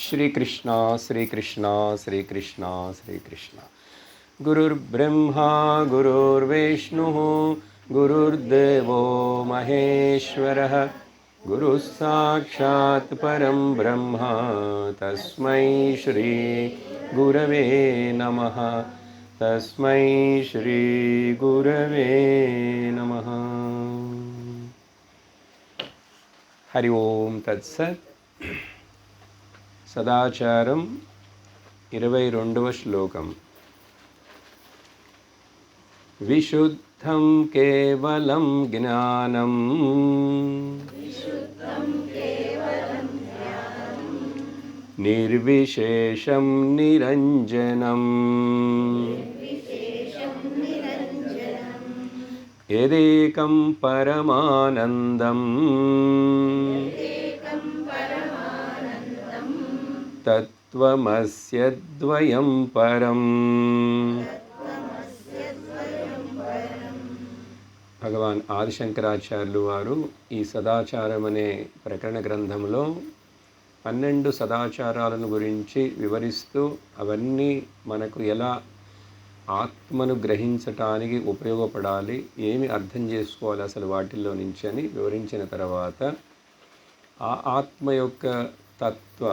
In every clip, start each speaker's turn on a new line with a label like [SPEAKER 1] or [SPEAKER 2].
[SPEAKER 1] श्रीकृष्ण श्रीकृष्ण श्रीकृष्ण श्रीकृष्ण गुरुर्ब्रह्मा गुरुर्विष्णुः गुरुर्देवो महेश्वरः गुरुः साक्षात् परं ब्रह्म तस्मै श्री गुरवे नमः तस्मै श्री गुरवे नमः। हरि ओम तत्सत्। సదాచారం 22వ శ్లోకం. విశుద్ధం కేవలం జ్ఞానం నిర్విశేషం నిరంజనం ఏదేకం పరమానందం తత్వమస్యద్వయం పరం. భగవాన్ ఆదిశంకరాచార్యులు వారు ఈ సదాచారం అనే ప్రకరణ గ్రంథంలో 12 సదాచారాలను గురించి వివరిస్తూ అవన్నీ మనకు ఎలా ఆత్మను గ్రహించటానికి ఉపయోగపడాలి, ఏమి అర్థం చేసుకోవాలి అసలు వాటిల్లో నుంచి అని వివరించిన తర్వాత ఆ ఆత్మ యొక్క తత్వ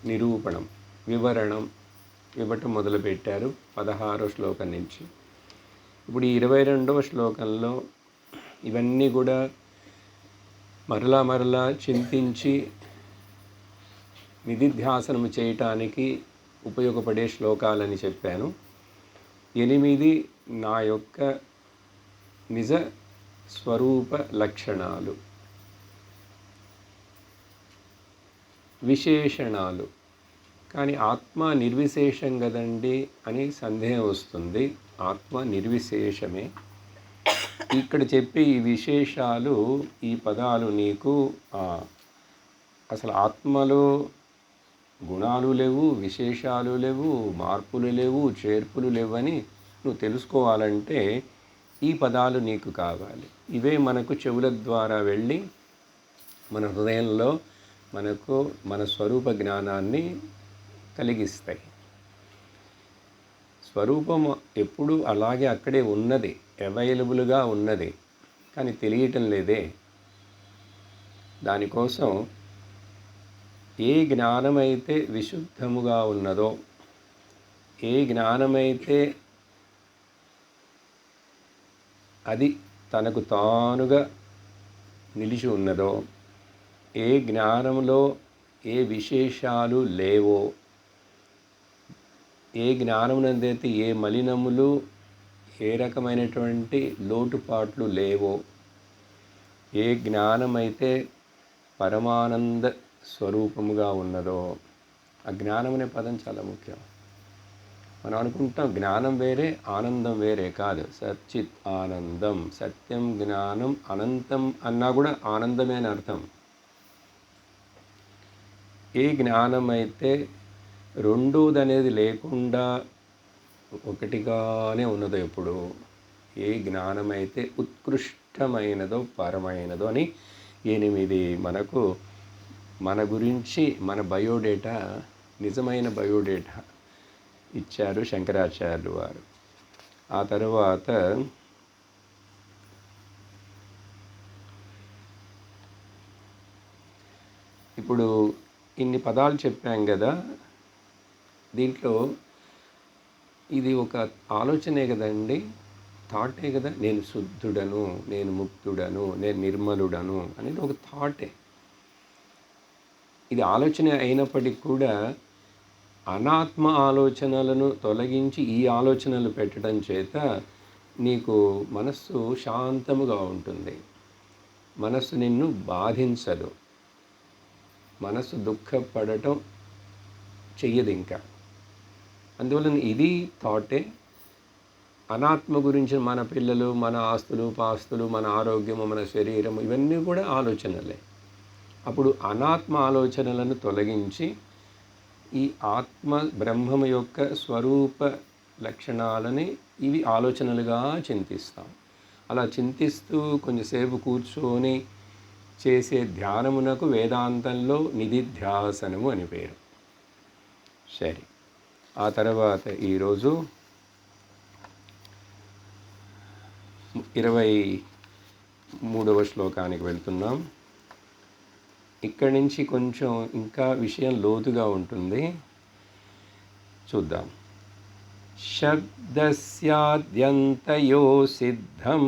[SPEAKER 1] నిరూపణం వివరణం ఇవ్వటం మొదలుపెట్టారు 16వ శ్లోకం నుంచి. ఇప్పుడు ఈ 22వ శ్లోకంలో ఇవన్నీ కూడా మరలా చింతించి నిధిధ్యాసనం చేయటానికి ఉపయోగపడే శ్లోకాలని చెప్పాను. 8 నా యొక్క నిజ స్వరూప లక్షణాలు, విశేషణాలు. కానీ ఆత్మ నిర్విశేషం కదండి అని సందేహం వస్తుంది. ఆత్మ నిర్విశేషమే. ఇక్కడ చెప్పే ఈ విశేషాలు, ఈ పదాలు నీకు అసలు ఆత్మలో గుణాలు లేవు, విశేషాలు లేవు, మార్పులు లేవు, చేర్పులు లేవని నువ్వు తెలుసుకోవాలంటే ఈ పదాలు నీకు కావాలి. ఇవే మనకు చెవుల ద్వారా వెళ్ళి మన హృదయంలో మనకు మన స్వరూప జ్ఞానాన్ని కలిగిస్తాయి. స్వరూపం ఎప్పుడు అలాగే అక్కడే ఉన్నది, అవైలబుల్గా ఉన్నది, కానీ తెలియటం లేదే. దానికోసం ఏ జ్ఞానమైతే విశుద్ధముగా ఉన్నదో, ఏ జ్ఞానమైతే అది తనకు తానుగా నిలిచి ఉన్నదో, ఏ జ్ఞానంలో ఏ విశేషాలు లేవో, ఏ జ్ఞానమునందైతే ఏ మలినములు, ఏ రకమైనటువంటి లోటుపాట్లు లేవో, ఏ జ్ఞానమైతే పరమానంద స్వరూపముగా ఉన్నదో. ఆ జ్ఞానం అనే పదం చాలా ముఖ్యం. మనం అనుకుంటాం జ్ఞానం వేరే ఆనందం వేరే, కాదు. సచ్చిత్ ఆనందం, సత్యం జ్ఞానం అనంతం అన్నా కూడా ఆనందమే అని అర్థం. ఏ జ్ఞానం అయితే రెండోదనేది లేకుండా ఒకటిగానే ఉన్నదో, ఎప్పుడు ఏ జ్ఞానమైతే ఉత్కృష్టమైనదో పరమైనదో అని 8 మనకు మన గురించి మన బయోడేటా, నిజమైన బయోడేటా ఇచ్చారు శంకరాచార్యులు వారు. ఆ తర్వాత ఇప్పుడు ఇన్ని పదాలు చెప్పాం కదా, దీంట్లో ఇది ఒక ఆలోచనే కదండి, థాటే కదా. నేను శుద్ధుడను, నేను ముక్తుడను, నేను నిర్మలుడను అనేది ఒక థాటే. ఇది ఆలోచన అయినప్పటికీ కూడా అనాత్మ ఆలోచనలను తొలగించి ఈ ఆలోచనలు పెట్టడం చేత నీకు మనస్సు శాంతముగా ఉంటుంది. మనస్సు నిన్ను బాధించదు, మనస్సు దుఃఖపడటం చెయ్యదు ఇంకా. అందువలన ఇది థాటే. అనాత్మ గురించి మన పిల్లలు, మన ఆస్తులు పాస్తులు, మన ఆరోగ్యము, మన శరీరము, ఇవన్నీ కూడా ఆలోచనలే. అప్పుడు అనాత్మ ఆలోచనలను తొలగించి ఈ ఆత్మ బ్రహ్మము యొక్క స్వరూప లక్షణాలని ఇవి ఆలోచనలుగా చింతిస్తాం. అలా చింతిస్తూ కొంచెంసేపు కూర్చొని చేసే ధ్యానమునకు వేదాంతంలో నిధిధ్యాసనము అని పేరు. సరే, ఆ తర్వాత ఈరోజు 23వ శ్లోకానికి వెళ్తున్నాం. ఇక్కడి నుంచి కొంచెం ఇంకా విషయం లోతుగా ఉంటుంది, చూద్దాం. శబ్దస్యాద్యంతయో సిద్ధం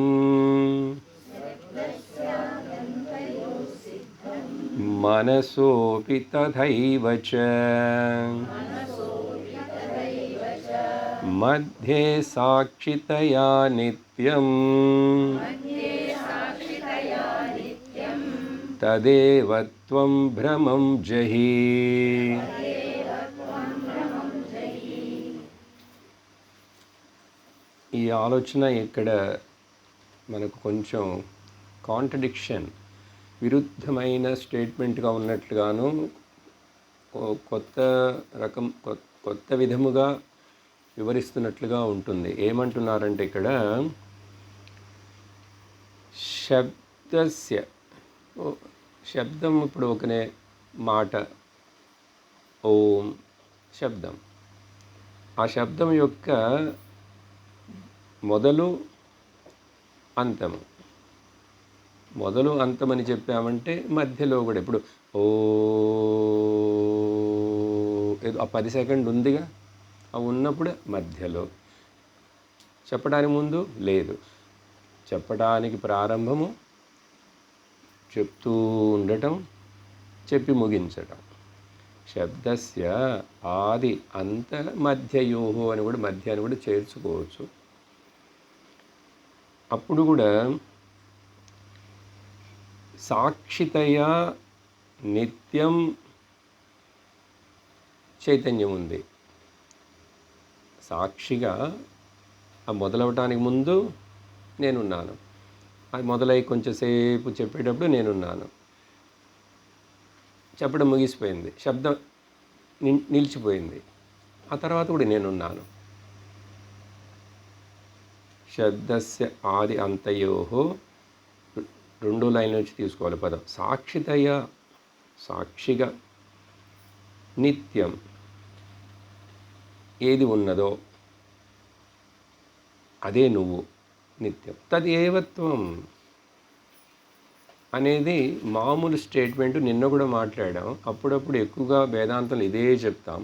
[SPEAKER 1] మనసోపి తథైవ చ మధ్యే సాక్షితయా నిత్యం తదేవ త్వం భ్రమం జహి. ఈ ఆలోచన ఇక్కడ మనకు కొంచెం కాంట్రడిక్షన్, విరుద్ధమైన స్టేట్మెంట్గా ఉన్నట్లుగాను, కొత్త రకం కొత్త విధముగా వివరిస్తున్నట్లుగా ఉంటుంది. ఏమంటున్నారంటే ఇక్కడ శబ్దస్య, శబ్దం ఇప్పుడు ఒకనే మాట, ఓం శబ్దం. ఆ శబ్దం యొక్క మొదలు అంతము, మొదలు అంతమని చెప్పామంటే మధ్యలో కూడా ఇప్పుడు ఓ ఏదో ఆ 10 సెకండ్ ఉందిగా, అవి ఉన్నప్పుడు మధ్యలో, చెప్పడానికి ముందు లేదు, చెప్పడానికి ప్రారంభము, చెప్తూ ఉండటం, చెప్పి ముగించటం. శబ్దస్య ఆది అంత మధ్యయోహో అని కూడా, మధ్య అని కూడా చేర్చుకోవచ్చు. అప్పుడు కూడా సాక్షితయా నిత్యం చైతన్యం ఉంది. సాక్షిగా ఆ మొదలవటానికి ముందు నేనున్నాను, అది మొదలై కొంచెంసేపు చెప్పేటప్పుడు నేనున్నాను, చెప్పడం ముగిసిపోయింది, శబ్దం నిలిచిపోయింది, ఆ తర్వాత కూడా నేనున్నాను. శబ్దస్య ఆది అంతయోహో, 2 లైన్ల నుంచి తీసుకోవాలి పదం. సాక్షితయ, సాక్షిగా, నిత్యం ఏది ఉన్నదో అదే నువ్వు, నిత్యం. తదేవత్వం అనేది మామూలు స్టేట్మెంటు, నిన్న కూడా మాట్లాడాం. అప్పుడప్పుడు ఎక్కువగా వేదాంతంలో ఇదే చెప్తాం.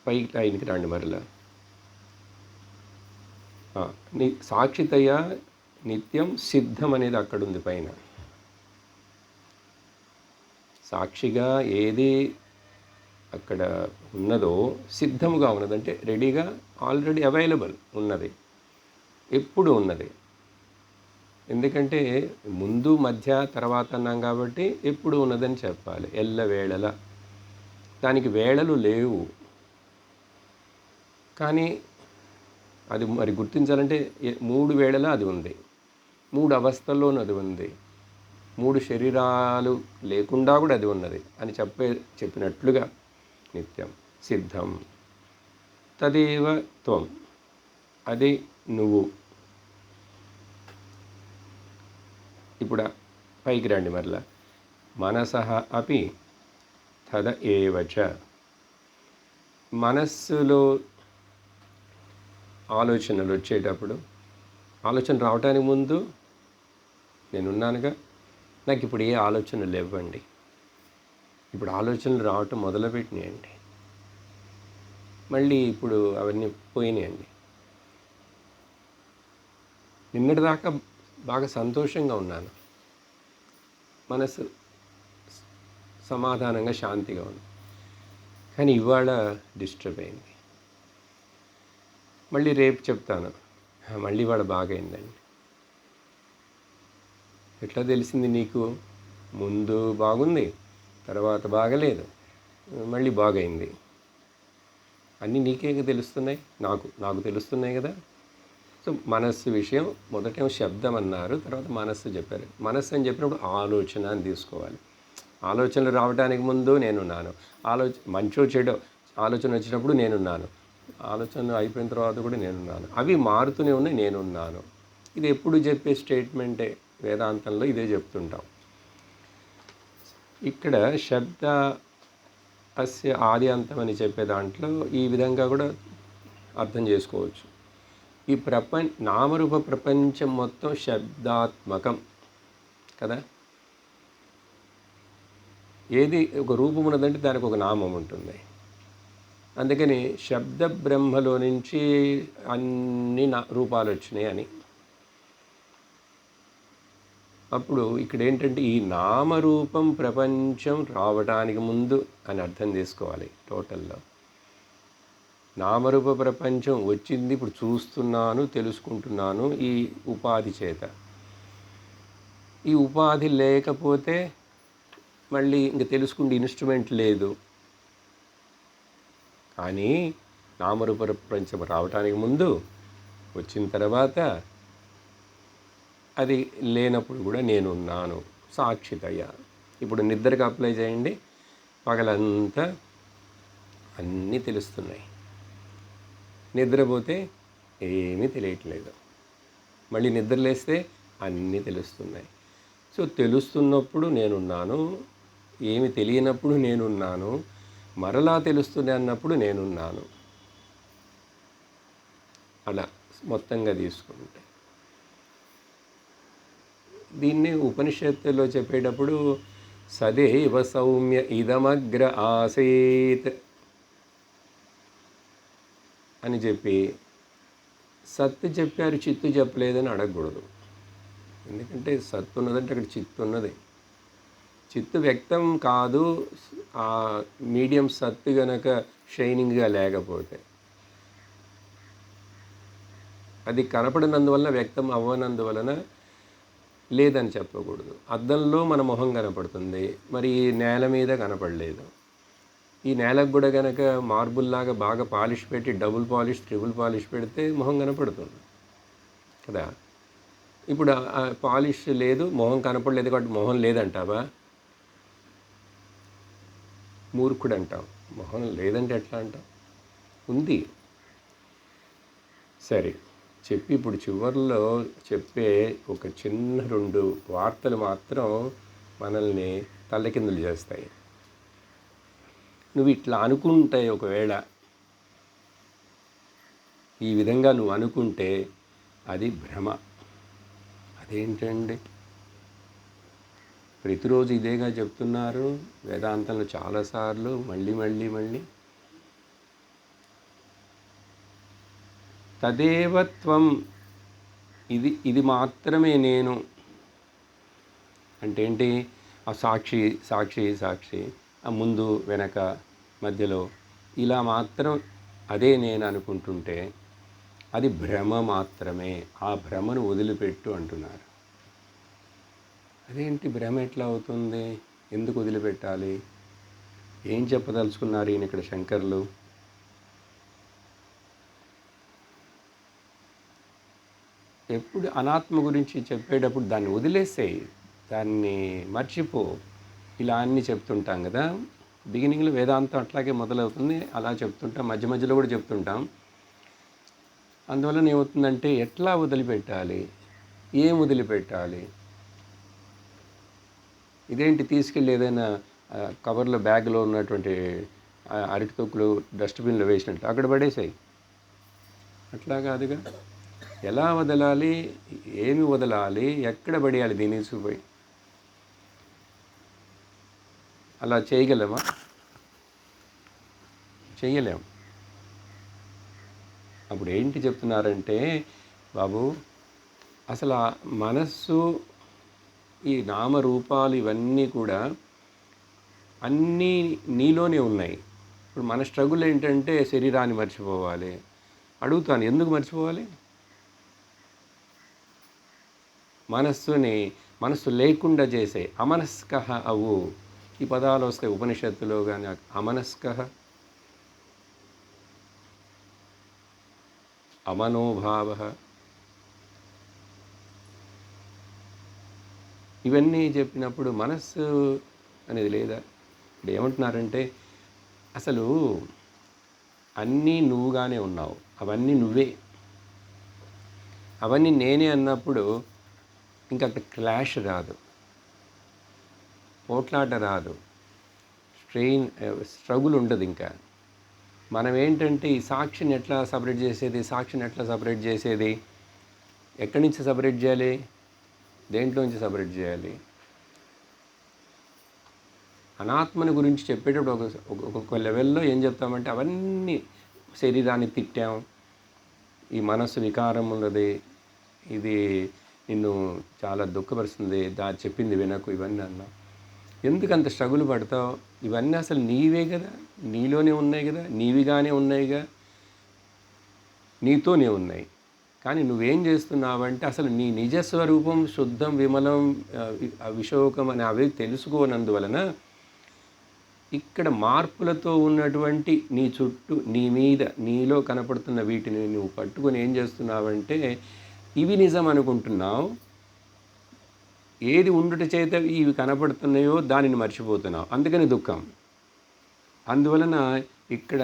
[SPEAKER 1] పైకి లైన్కి రండి మరలా. సాక్షితయ నిత్యం సిద్ధం అనేది అక్కడ ఉంది పైన. సాక్షిగా ఏది అక్కడ ఉన్నదో సిద్ధముగా ఉన్నదంటే రెడీగా, ఆల్రెడీ అవైలబుల్ ఉన్నది, ఎప్పుడు ఉన్నది. ఎందుకంటే ముందు మధ్య తర్వాత అన్నాం కాబట్టి ఎప్పుడు ఉన్నదని చెప్పాలి, ఎల్లవేళలా. దానికి వేళలు లేవు, కానీ అది మరి గుర్తించాలంటే 3 వేళలా అది ఉంది, 3 అవస్థల్లోనూ అది ఉంది, 3 శరీరాలు లేకుండా కూడా అది ఉన్నది అని చెప్పినట్లుగా నిత్యం సిద్ధం. తదేవ త్వం, అది నువ్వు. ఇప్పుడు పైకి రండి మరలా. మనసః అపి తద ఏవచ, మనస్సులో ఆలోచనలు వచ్చేటప్పుడు, ఆలోచన రావటానికి ముందు నేనున్నానుగా, నాకు ఇప్పుడు ఏ ఆలోచనలు లేవండి. ఇప్పుడు ఆలోచనలు రావటం మొదలుపెట్టినాయండి, మళ్ళీ ఇప్పుడు అవన్నీ పోయినాయండి. నిన్నటిదాకా బాగా సంతోషంగా ఉన్నాను, మనసు సమాధానంగా శాంతిగా ఉంది, కానీ ఇవాళ డిస్టర్బ్ అయింది. మళ్ళీ రేపు చెప్తాను, మళ్ళీ ఇవాళ బాగైందండి. ఎట్లా తెలిసింది నీకు? ముందు బాగుంది, తర్వాత బాగలేదు, మళ్ళీ బాగైంది. అన్నీ నీకే తెలుస్తున్నాయి, నాకు తెలుస్తున్నాయి కదా. సో మనస్సు విషయం మొదటేమో శబ్దం అన్నారు, తర్వాత మనస్సు చెప్పారు. మనస్సు అని చెప్పినప్పుడు ఆలోచన అని తీసుకోవాలి. ఆలోచనలు రావడానికి ముందు నేనున్నాను, మంచో చెడో ఆలోచన వచ్చినప్పుడు నేనున్నాను, ఆలోచనలు అయిపోయిన తర్వాత కూడా నేనున్నాను. అవి మారుతూనే ఉన్నాయి, నేనున్నాను. ఇది ఎప్పుడు చెప్పే స్టేట్మెంటే. వేదాంతంలో ఇదే చెప్తుంటాం. ఇక్కడ శబ్ద అస్య ఆది అంతం అని చెప్పే దాంట్లో ఈ విధంగా కూడా అర్థం చేసుకోవచ్చు. ఈ నామరూప ప్రపంచం మొత్తం శబ్దాత్మకం కదా. ఏది ఒక రూపం ఉన్నదంటే దానికి ఒక నామం ఉంటుంది. అందుకని శబ్ద బ్రహ్మలో నుంచి అన్ని రూపాలు వచ్చినాయి అని. అప్పుడు ఇక్కడ ఏంటంటే ఈ నామరూపం ప్రపంచం రావడానికి ముందు అని అర్థం చేసుకోవాలి. టోటల్లో నామరూప ప్రపంచం వచ్చింది, ఇప్పుడు చూస్తున్నాను, తెలుసుకుంటున్నాను ఈ ఉపాధి చేత. ఈ ఉపాధి లేకపోతే మళ్ళీ ఇంక తెలుసుకుంటే ఇన్స్ట్రుమెంట్ లేదు. కానీ నామరూప ప్రపంచం రావటానికి ముందు, వచ్చిన తర్వాత, అది లేనప్పుడు కూడా నేనున్నాను, సాక్షితయ్యా. ఇప్పుడు నిద్రకు అప్లై చేయండి. పగలంతా అన్నీ తెలుస్తున్నాయి, నిద్రపోతే ఏమీ తెలియట్లేదు, మళ్ళీ నిద్రలేస్తే అన్నీ తెలుస్తున్నాయి. సో తెలుస్తున్నప్పుడు నేనున్నాను, ఏమి తెలియనప్పుడు నేనున్నాను, మరలా తెలుస్తుంది అన్నప్పుడు నేనున్నాను. అలా మొత్తంగా తీసుకుంటే దీన్ని ఉపనిషత్తులో చెప్పేటప్పుడు సదేవ సౌమ్య ఇదమగ్ర ఆసీత్ అని చెప్పి సత్తు చెప్పారు, చిత్తు చెప్పలేదని అడగకూడదు. ఎందుకంటే సత్తు ఉన్నదంటే అక్కడ చిత్తు ఉన్నది. చిత్తు వ్యక్తం కాదు, ఆ మీడియం సత్తు గనక షైనింగ్గా లేకపోతే, అది కనపడినందువలన, వ్యక్తం అవ్వనందువలన లేదని చెప్పకూడదు. అద్దంలో మన మొహం కనపడుతుంది, మరి ఈ నేల మీద కనపడలేదు. ఈ నేలకు కూడా కనుక మార్బుల్లాగా బాగా పాలిష్ పెట్టి, డబుల్ పాలిష్, ట్రిపుల్ పాలిష్ పెడితే మొహం కనపడుతుంది కదా. ఇప్పుడు పాలిష్ లేదు, మొహం కనపడలేదు కాబట్టి మొహం లేదంటావా? మూర్ఖుడు అంటాం. మొహం లేదంటే ఎట్లా అంటాం? ఉంది. సరే చెప్పి ఇప్పుడు చివరిలో చెప్పే ఒక చిన్న 2 వార్తలు మాత్రం మనల్ని తల్లకిందులు చేస్తాయి. నువ్వు ఇట్లా అనుకుంటే, ఒకవేళ ఈ విధంగా నువ్వు అనుకుంటే అది భ్రమ. అదేంటండి? ప్రతిరోజు ఇదేగా చెప్తున్నారు వేదాంతంలో చాలాసార్లు, మళ్ళీ తదేవత్వం, ఇది మాత్రమే నేను అంటే ఏంటి? ఆ సాక్షి ఆ ముందు వెనక మధ్యలో ఇలా మాత్రం అదే నేను అనుకుంటుంటే అది భ్రమ మాత్రమే. ఆ భ్రమను వదిలిపెట్టు అంటున్నారు. అదేంటి భ్రమ ఎట్లా అవుతుంది? ఎందుకు వదిలిపెట్టాలి? ఏం చెప్పదలుచుకున్నారు ఈయన ఇక్కడ శంకర్లు? ఎప్పుడు అనాత్మ గురించి చెప్పేటప్పుడు దాన్ని వదిలేసేయి, దాన్ని మర్చిపో, ఇలా అన్నీ చెప్తుంటాం కదా. బిగినింగ్లో వేదాంతం అట్లాగే మొదలవుతుంది, అలా చెప్తుంటాం, మధ్య మధ్యలో కూడా చెప్తుంటాం. అందువలన ఏమవుతుందంటే ఎట్లా వదిలిపెట్టాలి, ఏం వదిలిపెట్టాలి? ఇదేంటి తీసుకెళ్ళి ఏదైనా కవర్లో బ్యాగ్లో ఉన్నటువంటి అరటి తొక్కులు డస్ట్బిన్లో వేసినట్టు అక్కడ పడేసాయి. అట్లా కాదుగా. ఎలా వదలాలి, ఏమి వదలాలి, ఎక్కడ పడేయాలి దీన్ని తీసుకుపోయి? అలా చేయగలమా? చెయ్యలేం. అప్పుడు ఏంటి చెప్తున్నారంటే, బాబు అసలు ఆ మనస్సు, ఈ నామరూపాలు ఇవన్నీ కూడా అన్నీ నీలోనే ఉన్నాయి. ఇప్పుడు మన స్ట్రగుల్ ఏంటంటే శరీరాన్ని మర్చిపోవాలి. అడుగుతాను, ఎందుకు మర్చిపోవాలి? మనస్సు లేకుండా చేసే అమనస్కః అవు. ఈ పదాలు వస్తాయి ఉపనిషత్తులో కానీ. అమనస్కః, అమనోభావః, ఇవన్నీ చెప్పినప్పుడు మనస్సు అనేది లేదా? ఇప్పుడు ఏమంటున్నారంటే అసలు అన్నీ నువ్వుగానే ఉన్నావు, అవన్నీ నువ్వే, అవన్నీ నేనే అన్నప్పుడు ఇంకా అక్కడ క్లాష్ రాదు, పోట్లాట రాదు, స్ట్రగుల్ ఉండదు. ఇంకా మనం ఏంటంటే ఈ సాక్షిని ఎట్లా సపరేట్ చేసేది, ఎక్కడి నుంచి సపరేట్ చేయాలి, దేంట్లో నుంచి సపరేట్ చేయాలి? అనాత్మని గురించి చెప్పేటప్పుడు ఒక్కొక్క లెవెల్లో ఏం చెప్తామంటే అవన్నీ శరీరాన్ని తిట్టాం, ఈ మనస్సు వికారం ఉన్నది, ఇది నిన్ను చాలా దుఃఖపరుస్తుంది, చెప్పింది వినకు, ఇవన్నీ అన్నాం. ఎందుకు అంత స్ట్రగుల్ పడతావు? ఇవన్నీ అసలు నీవే కదా, నీలోనే ఉన్నాయి కదా, నీవిగానే ఉన్నాయిగా, నీతోనే ఉన్నాయి. కానీ నువ్వేం చేస్తున్నావంటే అసలు నీ నిజస్వరూపం శుద్ధం, విమలం, విశోకం అని అవి తెలుసుకోనందువలన ఇక్కడ మార్పులతో ఉన్నటువంటి నీ చుట్టూ, నీ మీద, నీలో కనపడుతున్న వీటిని నువ్వు పట్టుకొని ఏం చేస్తున్నావంటే ఇవి నిజం అనుకుంటున్నావు. ఏది ఉండుట చేత ఇవి కనపడుతున్నాయో దానిని మర్చిపోతున్నావు, అందుకని దుఃఖం. అందువలన ఇక్కడ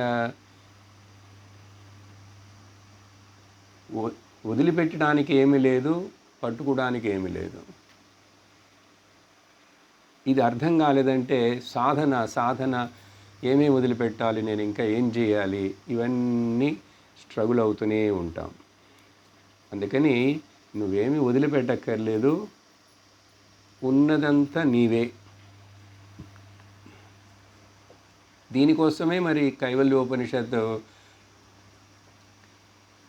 [SPEAKER 1] వదిలిపెట్టడానికి ఏమీ లేదు, పట్టుకోవడానికి ఏమీ లేదు. ఇది అర్థం కాలేదంటే సాధన ఏమేమి వదిలిపెట్టాలి, నేను ఇంకా ఏం చేయాలి, ఇవన్నీ స్ట్రగుల్ అవుతూనే ఉంటాం. అందుకని నువ్వేమీ వదిలిపెట్టక్కర్లేదు, ఉన్నదంతా నీవే. దీనికోసమే మరి కైవల్యోపనిషత్తు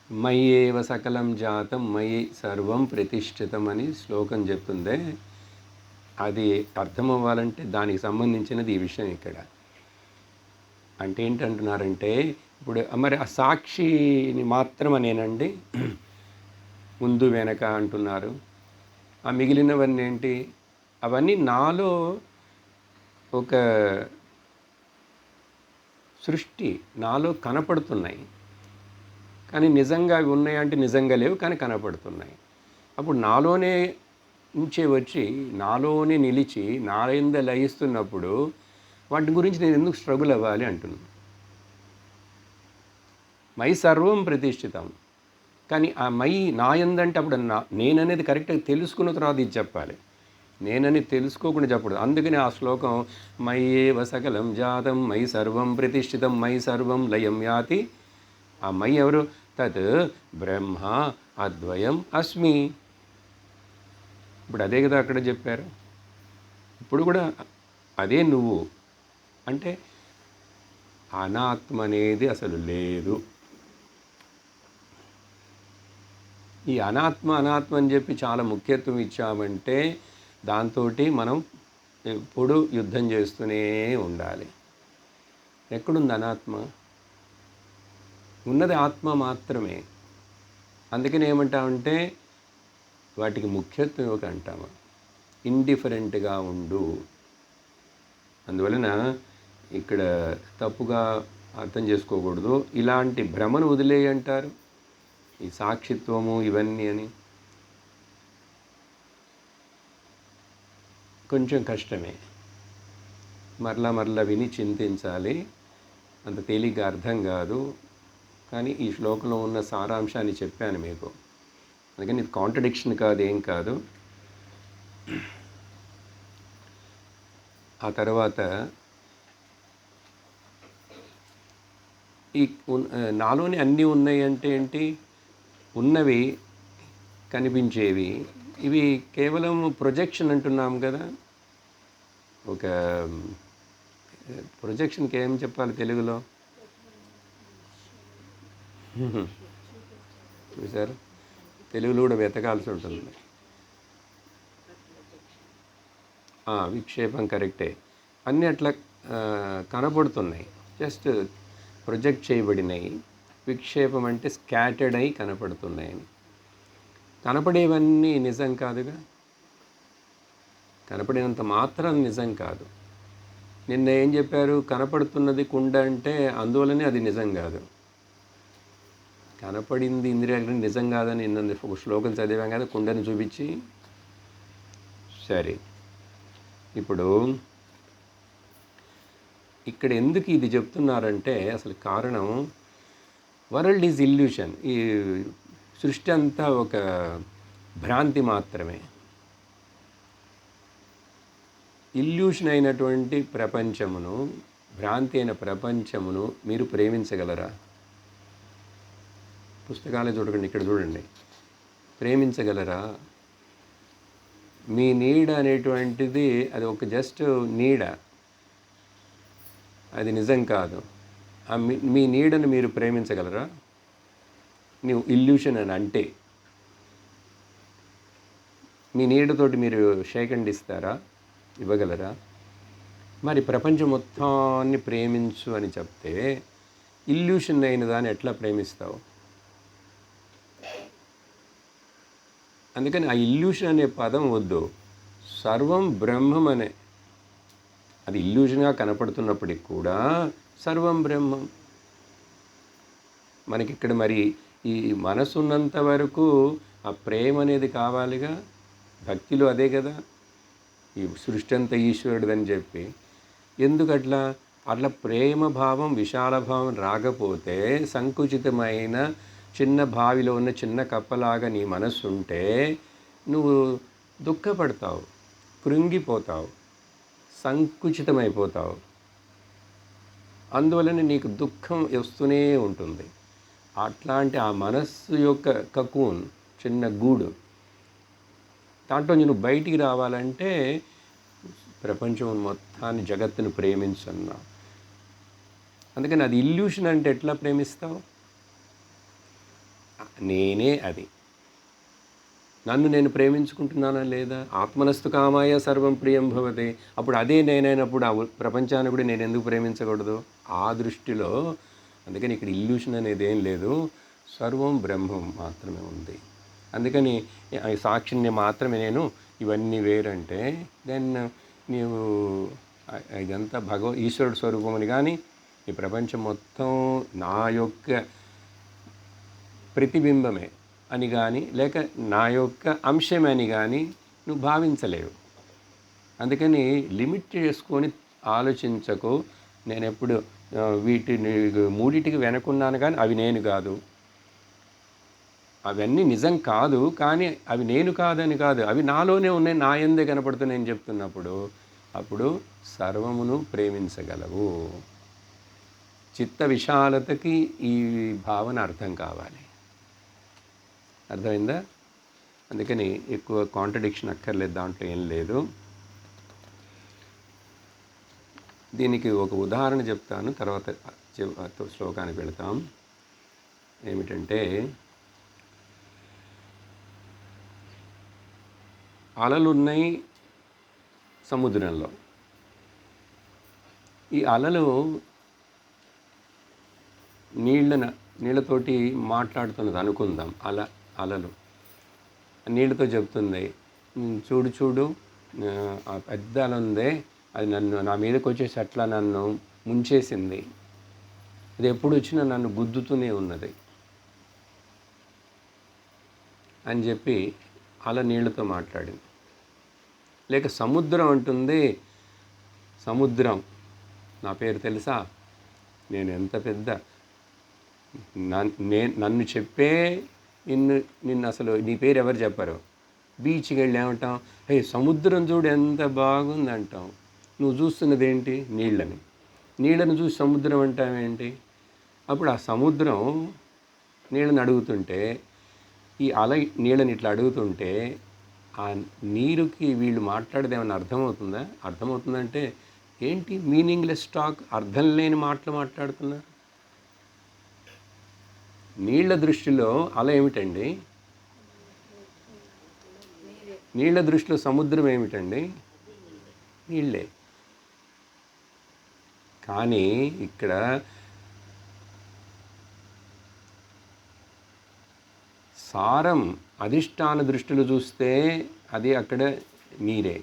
[SPEAKER 1] మయ్యేవ సకలం జాతం మయి సర్వం ప్రతిష్ఠితం అని శ్లోకం చెప్తుందే, అది అర్థం అవ్వాలంటే దానికి సంబంధించినది ఈ విషయం. ఇక్కడ అంటే ఏంటంటున్నారంటే ఇప్పుడు మరి ఆ సాక్షిని మాత్రమనేనండి ముందు వెనక అంటున్నారు. ఆ మిగిలినవన్నీ ఏంటి? అవన్నీ నాలో ఒక సృష్టి, నాలో కనపడుతున్నాయి, కానీ నిజంగా అవి ఉన్నాయంటే నిజంగా లేవు, కానీ కనపడుతున్నాయి. అప్పుడు నాలోనే నుంచే వచ్చి నాలోనే నిలిచి నాయంద లయిస్తున్నప్పుడు వాటి గురించి నేను ఎందుకు స్ట్రగుల్ అవ్వాలి అంటున్నాను. మై సర్వం ప్రతిష్ఠితం, కానీ ఆ మై నాయందంటే అప్పుడు నేననేది కరెక్ట్గా తెలుసుకున్న తర్వాత ఇది చెప్పాలి, నేనని తెలుసుకోకుండా చెప్పడు. అందుకని ఆ శ్లోకం మయ్యేవ సకలం జాతం మై సర్వం ప్రతిష్ఠితం మై సర్వం లయం యాతి. ఆ మై ఎవరు? తత్ బ్రహ్మ అద్వయం అస్మి. ఇప్పుడు అదే కదా అక్కడ చెప్పారు. ఇప్పుడు కూడా అదే నువ్వు అంటే అనాత్మ అనేది అసలు లేదు. ఈ అనాత్మ అని చెప్పి చాలా ముఖ్యత్వం ఇచ్చామంటే దాంతో మనం ఎప్పుడు యుద్ధం చేస్తూనే ఉండాలి. ఎక్కడుంది అనాత్మ? ఉన్నది ఆత్మ మాత్రమే. అందుకని ఏమంటామంటే వాటికి ముఖ్యత్వం ఇవ్వక అంటాము, ఇండిఫరెంట్గా ఉండు. అందువలన ఇక్కడ తప్పుగా అర్థం చేసుకోకూడదు. ఇలాంటి భ్రమను వదిలేయి అంటారు, ఈ సాక్షిత్వము ఇవన్నీ అని. కొంచెం కష్టమే, మరలా విని చింతించాలి, అంత తేలిగ్గా అర్థం కాదు. కానీ ఈ శ్లోకంలో ఉన్న సారాంశాన్ని చెప్పాను మీకు, అందుకని ఇది కాంట్రడిక్షన్ కాదు, ఏం కాదు. ఆ తర్వాత ఈ నాలోనే అన్నీ ఉన్నాయి అంటే ఏంటి? ఉన్నవి కనిపించేవి, ఇవి కేవలం ప్రొజెక్షన్ అంటున్నాం కదా. ఒక ప్రొజెక్షన్కి ఏం చెప్పాలి తెలుగులో? చూసారు, తెలుగులో కూడా వెతకాల్సి ఉంటుంది. విక్షేపం కరెక్టే. అన్నీ అట్లా కనపడుతున్నాయి, జస్ట్ ప్రొజెక్ట్ చేయబడినాయి. విక్షేపం అంటే స్కాటర్డ్ అయి కనపడుతున్నాయి. కనపడేవన్నీ నిజం కాదుగా, కనపడినంత మాత్రం నిజం కాదు. నిన్న ఏం చెప్పారు? కనపడుతున్నది కుండ అంటే అందువలనే అది నిజం కాదు. కనపడింది ఇంద్రియాలని నిజం కాదని నిన్న ఒక శ్లోకం చదివాం కదా, కుండని చూపించి. సరే, ఇప్పుడు ఇక్కడ ఎందుకు ఇది చెప్తున్నారంటే అసలు కారణం వరల్డ్ ఈజ్ ఇల్యూషన్. ఈ సృష్టి అంతా ఒక భ్రాంతి మాత్రమే. ఇల్యూషన్ అయినటువంటి ప్రపంచమును, భ్రాంతి అయిన ప్రపంచమును మీరు ప్రేమించగలరా? పుస్తకాలే చూడకండి, ఇక్కడ చూడండి. ప్రేమించగలరా? మీ నీడ అనేటువంటిది అది ఒక జస్ట్ నీడ, అది నిజం కాదు. మీ నీడను మీరు ప్రేమించగలరా? నువ్వు ఇల్యూషన్ అని అంటే మీ నీడతోటి మీరు షేకండ్ ఇస్తారా? ఇవ్వగలరా? మరి ప్రపంచం మొత్తాన్ని ప్రేమించు అని చెప్తే ఇల్యూషన్ అయిన దాన్ని ఎట్లా ప్రేమిస్తావు? అందుకని ఆ ఇల్యూషన్ అనే పదం వద్దు. సర్వం బ్రహ్మం అనే, అది ఇల్యూషన్గా కనపడుతున్నప్పటికి కూడా సర్వం బ్రహ్మం. మనకి ఇక్కడ మరి ఈ మనసు ఉన్నంత వరకు ఆ ప్రేమ అనేది కావాలిగా. భక్తిలో అదే కదా, ఈ సృష్టి అంతా ఈశ్వరుడిదని చెప్పి. ఎందుకట్లా? అట్లా ప్రేమ భావం, విశాల భావం రాకపోతే సంకుచితమైన చిన్న బావిలో ఉన్న చిన్న కప్పలాగా నీ మనస్సు ఉంటే నువ్వు దుఃఖపడతావు, కృంగిపోతావు, సంకుచితమైపోతావు. అందువలన నీకు దుఃఖం వస్తూనే ఉంటుంది. అట్లాంటి ఆ మనస్సు యొక్క కకూన్, చిన్న గూడు, దాంట్లో నువ్వు బయటికి రావాలంటే ప్రపంచం మొత్తాన్ని, జగత్తును ప్రేమించన్నా. అందుకని అది ఇల్యూషన్ అంటే ఎట్లా ప్రేమిస్తావు? నేనే అది, నన్ను నేను ప్రేమించుకుంటున్నానా లేదా? ఆత్మనస్తు కామాయ సర్వం ప్రియం భవతే. అప్పుడు అదే నేనైనప్పుడు ఆ ప్రపంచాన్ని కూడా నేను ఎందుకు ప్రేమించకూడదు? ఆ దృష్టిలో. అందుకని ఇక్కడ ఇల్యూషన్ అనేది ఏం లేదు, సర్వం బ్రహ్మం మాత్రమే ఉంది. అందుకని సాక్షిని మాత్రమే నేను, ఇవన్నీ వేరంటే దెన్ నీవు ఇదంతా ఈశ్వరుడు స్వరూపం అని కానీ, ఈ ప్రపంచం మొత్తం నా యొక్క ప్రతిబింబమే అని కానీ, లేక నా యొక్క అంశమే అని కానీ నువ్వు భావించలేవు. అందుకని లిమిట్ చేసుకొని ఆలోచించకు. నేను ఎప్పుడు వీటిని మూడిటికి వెనకున్నాను కానీ అవి నేను కాదు, అవన్నీ నిజం కాదు, కానీ అవి నేను కాదని కాదు, అవి నాలోనే ఉన్నాయి, నా యందే కనపడుతున్నాయని చెప్తున్నప్పుడు అప్పుడు సర్వమును ప్రేమించగలవు. చిత్త విశాలతకి ఈ భావన అర్థం కావాలి. అర్థమైందా? అందుకని ఎక్కువ కాంట్రడిక్షన్ అక్కర్లేదు, దాంట్లో ఏం లేదు. దీనికి ఒక ఉదాహరణ చెప్తాను, తర్వాత శ్లోకానికి వెళతాం. ఏమిటంటే, అలలున్నాయి సముద్రంలో. ఈ అలలు నీళ్ళతోటి మాట్లాడుతున్నది అనుకుందాం. అలలు నీళ్ళతో చెప్తుంది, చూడు చూడు ఆ పెద్ద అల ఉందే, అది నా మీదకి వచ్చేసి అట్లా నన్ను ముంచేసింది, అది ఎప్పుడు వచ్చినా నన్ను గుద్దుతూనే ఉన్నది అని చెప్పి అల నీళ్ళతో మాట్లాడింది. లేక సముద్రం అంటుంది, సముద్రం నా పేరు తెలుసా, నేను ఎంత పెద్ద, నన్ను చెప్పే నిన్ను అసలు నీ పేరు ఎవరు చెప్పరు. బీచ్కి వెళ్ళి ఏమంటాం, హే సముద్రం చూడు ఎంత బాగుంది అంటాం. నువ్వు చూస్తున్నది ఏంటి? నీళ్ళను చూసి సముద్రం అంటావేంటి? అప్పుడు ఆ సముద్రం నీళ్ళని అడుగుతుంటే, ఈ అల నీళ్ళని ఇట్లా అడుగుతుంటే ఆ నీరుకి వీళ్ళు మాట్లాడేది ఏమైనా అర్థమవుతుందా? అర్థమవుతుందంటే ఏంటి? మీనింగ్లెస్ టాక్, అర్థం లేని మాటలు మాట్లాడుతున్నారు. నీళ్ళ దృష్టిలో అల ఏమిటండి? నీళ్ళ దృష్టిలో సముద్రం ఏమిటండి? నీళ్ళే. కానీ ఇక్కడ సారం అధిష్టాన దృష్టిలో చూస్తే అది అక్కడ నీరే,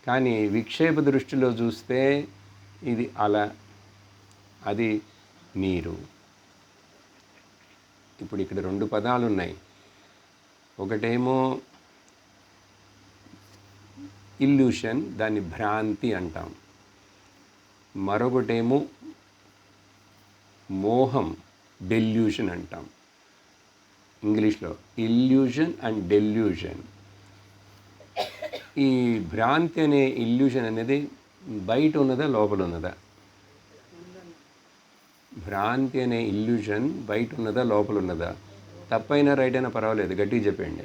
[SPEAKER 1] కానీ విక్షేప దృష్టిలో చూస్తే ఇది అల, అది నీరు. ఇప్పుడు ఇక్కడ రెండు పదాలు ఉన్నాయి. ఒకటేమో ఇల్యూషన్, దాన్ని భ్రాంతి అంటాం. మరొకటేమో మోహం, డెల్యూషన్ అంటాం ఇంగ్లీష్లో. Illusion and delusion. ఈ భ్రాంతి అనే ఇల్యూషన్ అనేది బయట ఉన్నదా లోపల ఉన్నదా? భ్రాంతి అనే ఇల్యూషన్ బయట ఉన్నదా లోపల ఉన్నదా? తప్పైనా రైట్ అయినా పర్వాలేదు, గట్టిగా చెప్పండి.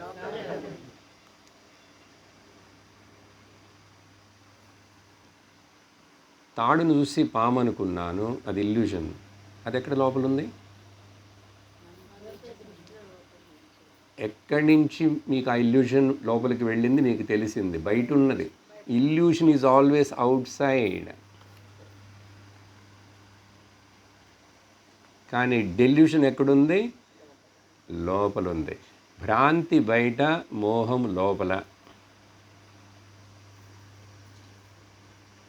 [SPEAKER 1] తాడును చూసి పాము అనుకున్నాను, అది ఇల్యూషన్. అది ఎక్కడ లోపల ఉంది? ఎక్కడి నుంచి మీకు ఆ ఇల్యూషన్ లోపలికి వెళ్ళింది మీకు తెలిసింది, బయట ఉన్నది. Illusion is always out side, కానీ డెల్యూషన్ ఎక్కడుంది? లోపల ఉంది. భ్రాంతి బయట, మోహం లోపల.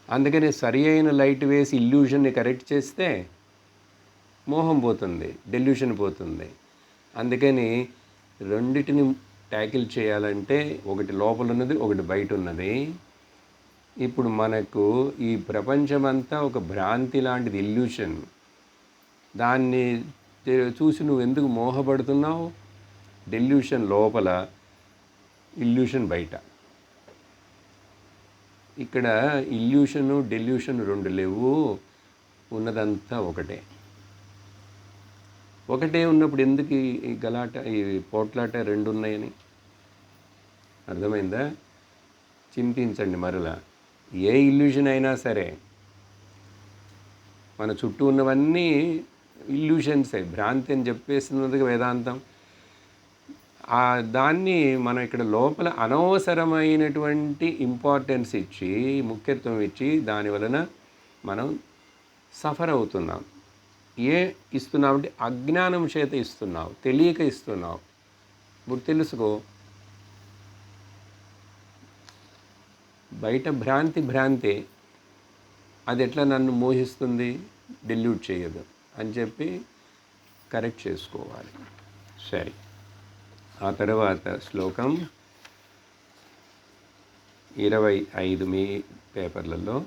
[SPEAKER 1] అందుకని సరి అయిన లైట్ వేసి ఇల్యూషన్ని కరెక్ట్ చేస్తే మోహం పోతుంది, డెల్యూషన్ పోతుంది. అందుకని రెండిటిని ట్యాకిల్ చేయాలంటే ఒకటి లోపల ఉన్నది, ఒకటి బయట ఉన్నది. ఇప్పుడు మనకు ఈ ప్రపంచమంతా ఒక భ్రాంతి లాంటిది, ఇల్యూషన్. దాన్ని చూసి నువ్వు ఎందుకు మోహపడుతున్నావు? డెల్యూషన్ లోపల, ఇల్యూషన్ బయట. ఇక్కడ ఇల్యూషను డెల్యూషన్ రెండు లేవు, ఉన్నదంతా ఒకటే. ఒకటే ఉన్నప్పుడు ఎందుకు ఈ గలాట, ఈ పోట్లాట రెండు ఉన్నాయని అర్థమైందా? చింతించండి మరలా. ఏ ఇల్యూషన్ అయినా సరే, మన చుట్టూ ఉన్నవన్నీ ఇల్యూషన్సే, భ్రాంతి అని చెప్పేస్తున్నది వేదాంతం. దాన్ని మనం ఇక్కడ లోపల అనవసరమైనటువంటి ఇంపార్టెన్స్ ఇచ్చి, ముఖ్యత్వం ఇచ్చి, దాని వలన మనం సఫర్ అవుతున్నాం. ఇస్తున్నావు అంటే అజ్ఞానం చేత ఇస్తున్నావు, తెలియక ఇస్తున్నావు. ఇప్పుడు తెలుసుకో, బయట భ్రాంతి అది ఎట్లా నన్ను మోహిస్తుంది, డెల్యూట్ చేయదు అని చెప్పి కరెక్ట్ చేసుకోవాలి. సరే, ఆ తర్వాత శ్లోకం 25 మీ పేపర్లలో.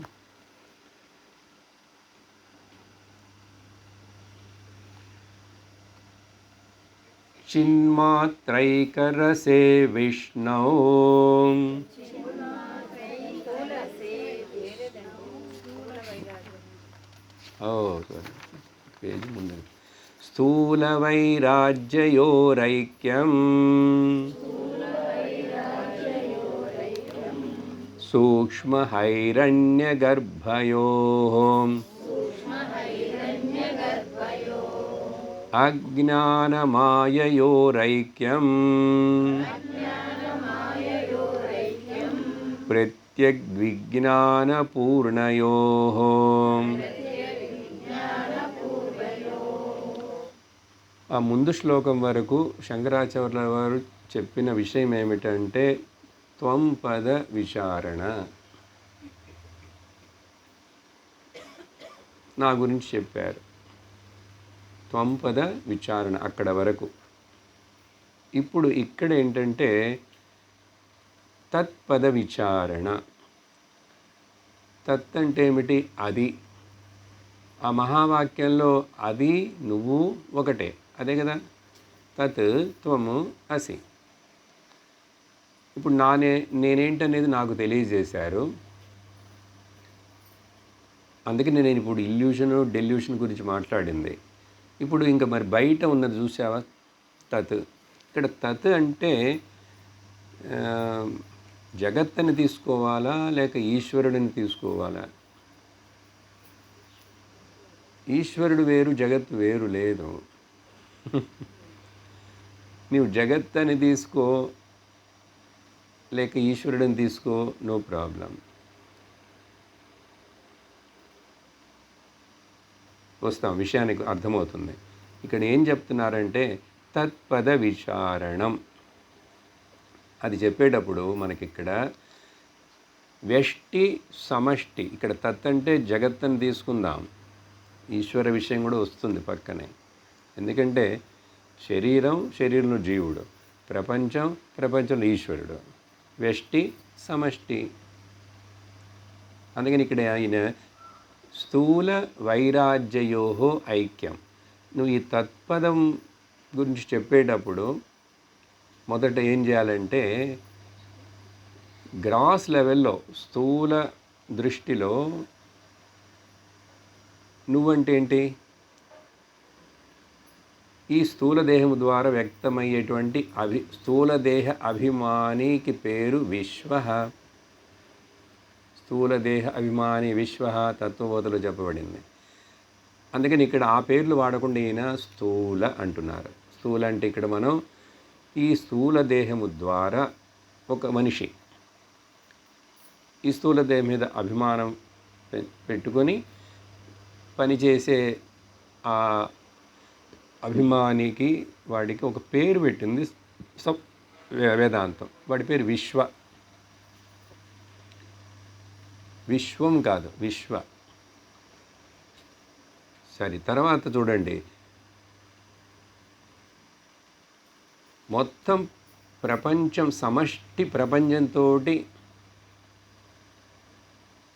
[SPEAKER 1] చిన్మాత్రైకరసే విష్ణో పేజీ ముందు. స్థూలవైరాజ్యయోరైక్యం సూక్ష్మహైరణ్యగర్భయోః అజ్ఞానమాయయోరైక్యం ప్రత్యగ్విజ్ఞానపూర్ణయోః. ఆ ముందు శ్లోకం వరకు శంకరాచార్యుల వారు చెప్పిన విషయం ఏమిటంటే త్వం పద విచారణ, నా గురించి చెప్పారు. త్వం పద విచారణ అక్కడ వరకు. ఇప్పుడు ఇక్కడ ఏంటంటే తత్పద విచారణ. తత్ అంటే ఏమిటి? అది. ఆ మహావాక్యంలో అది నువ్వు ఒకటే, అదే కదా. తత్ త్వము అసి. ఇప్పుడు నేనేంటనేది నాకు తెలియజేశారు. అందుకని నేను ఇప్పుడు ఇల్యూషను డెల్యూషన్ గురించి మాట్లాడింది. ఇప్పుడు ఇంకా మరి బయట ఉన్నది చూసావా, తత్. ఇక్కడ తత్ అంటే జగత్తుని తీసుకోవాలా లేక ఈశ్వరుడిని తీసుకోవాలా? ఈశ్వరుడు వేరు, జగత్తు వేరు లేదు. నీవు జగత్తని తీసుకో లేక ఈశ్వరుడిని తీసుకో, నో ప్రాబ్లం. వస్తాం, విషయానికి అర్థమవుతుంది. ఇక్కడ ఏం చెప్తున్నారంటే తత్పద విచారణం. అది చెప్పేటప్పుడు మనకిక్కడ వ్యష్టి సమష్టి, ఇక్కడ తత్ అంటే జగత్తని తీసుకుందాం, ఈశ్వర విషయం కూడా వస్తుంది పక్కనే. ఎందుకంటే శరీరంలో జీవుడు, ప్రపంచంలో ఈశ్వరుడు, వ్యష్టి సమష్టి. అందుకని ఇక్కడ ఆయన స్థూల వైరాజ్యయోహో ఐక్యం. నువ్వు ఈ తత్పదం గురించి చెప్పేటప్పుడు మొదట ఏం చేయాలంటే గ్రాస్ లెవెల్లో స్థూల దృష్టిలో నువ్వంటే ఏంటి? ఈ స్థూల దేహము ద్వారా వ్యక్తమయ్యేటువంటి స్థూల దేహ అభిమానికి పేరు విశ్వ. స్థూల దేహ అభిమాని విశ్వ తత్వబోధలో చెప్పబడింది. అందుకని ఇక్కడ ఆ పేర్లు వాడకుండా ఈయన స్థూల అంటున్నారు. స్థూల అంటే ఇక్కడ మనం ఈ స్థూల దేహము ద్వారా ఒక మనిషి ఈ స్థూల దేహం మీద అభిమానం పెట్టుకొని పనిచేసే ఆ అభిమానికి వాడికి ఒక పేరు పెట్టింది వేదాంతం. వాడి పేరు విశ్వ. విశ్వం కాదు, విశ్వ. సరే, తర్వాత చూడండి, మొత్తం ప్రపంచం సమష్టి ప్రపంచంతో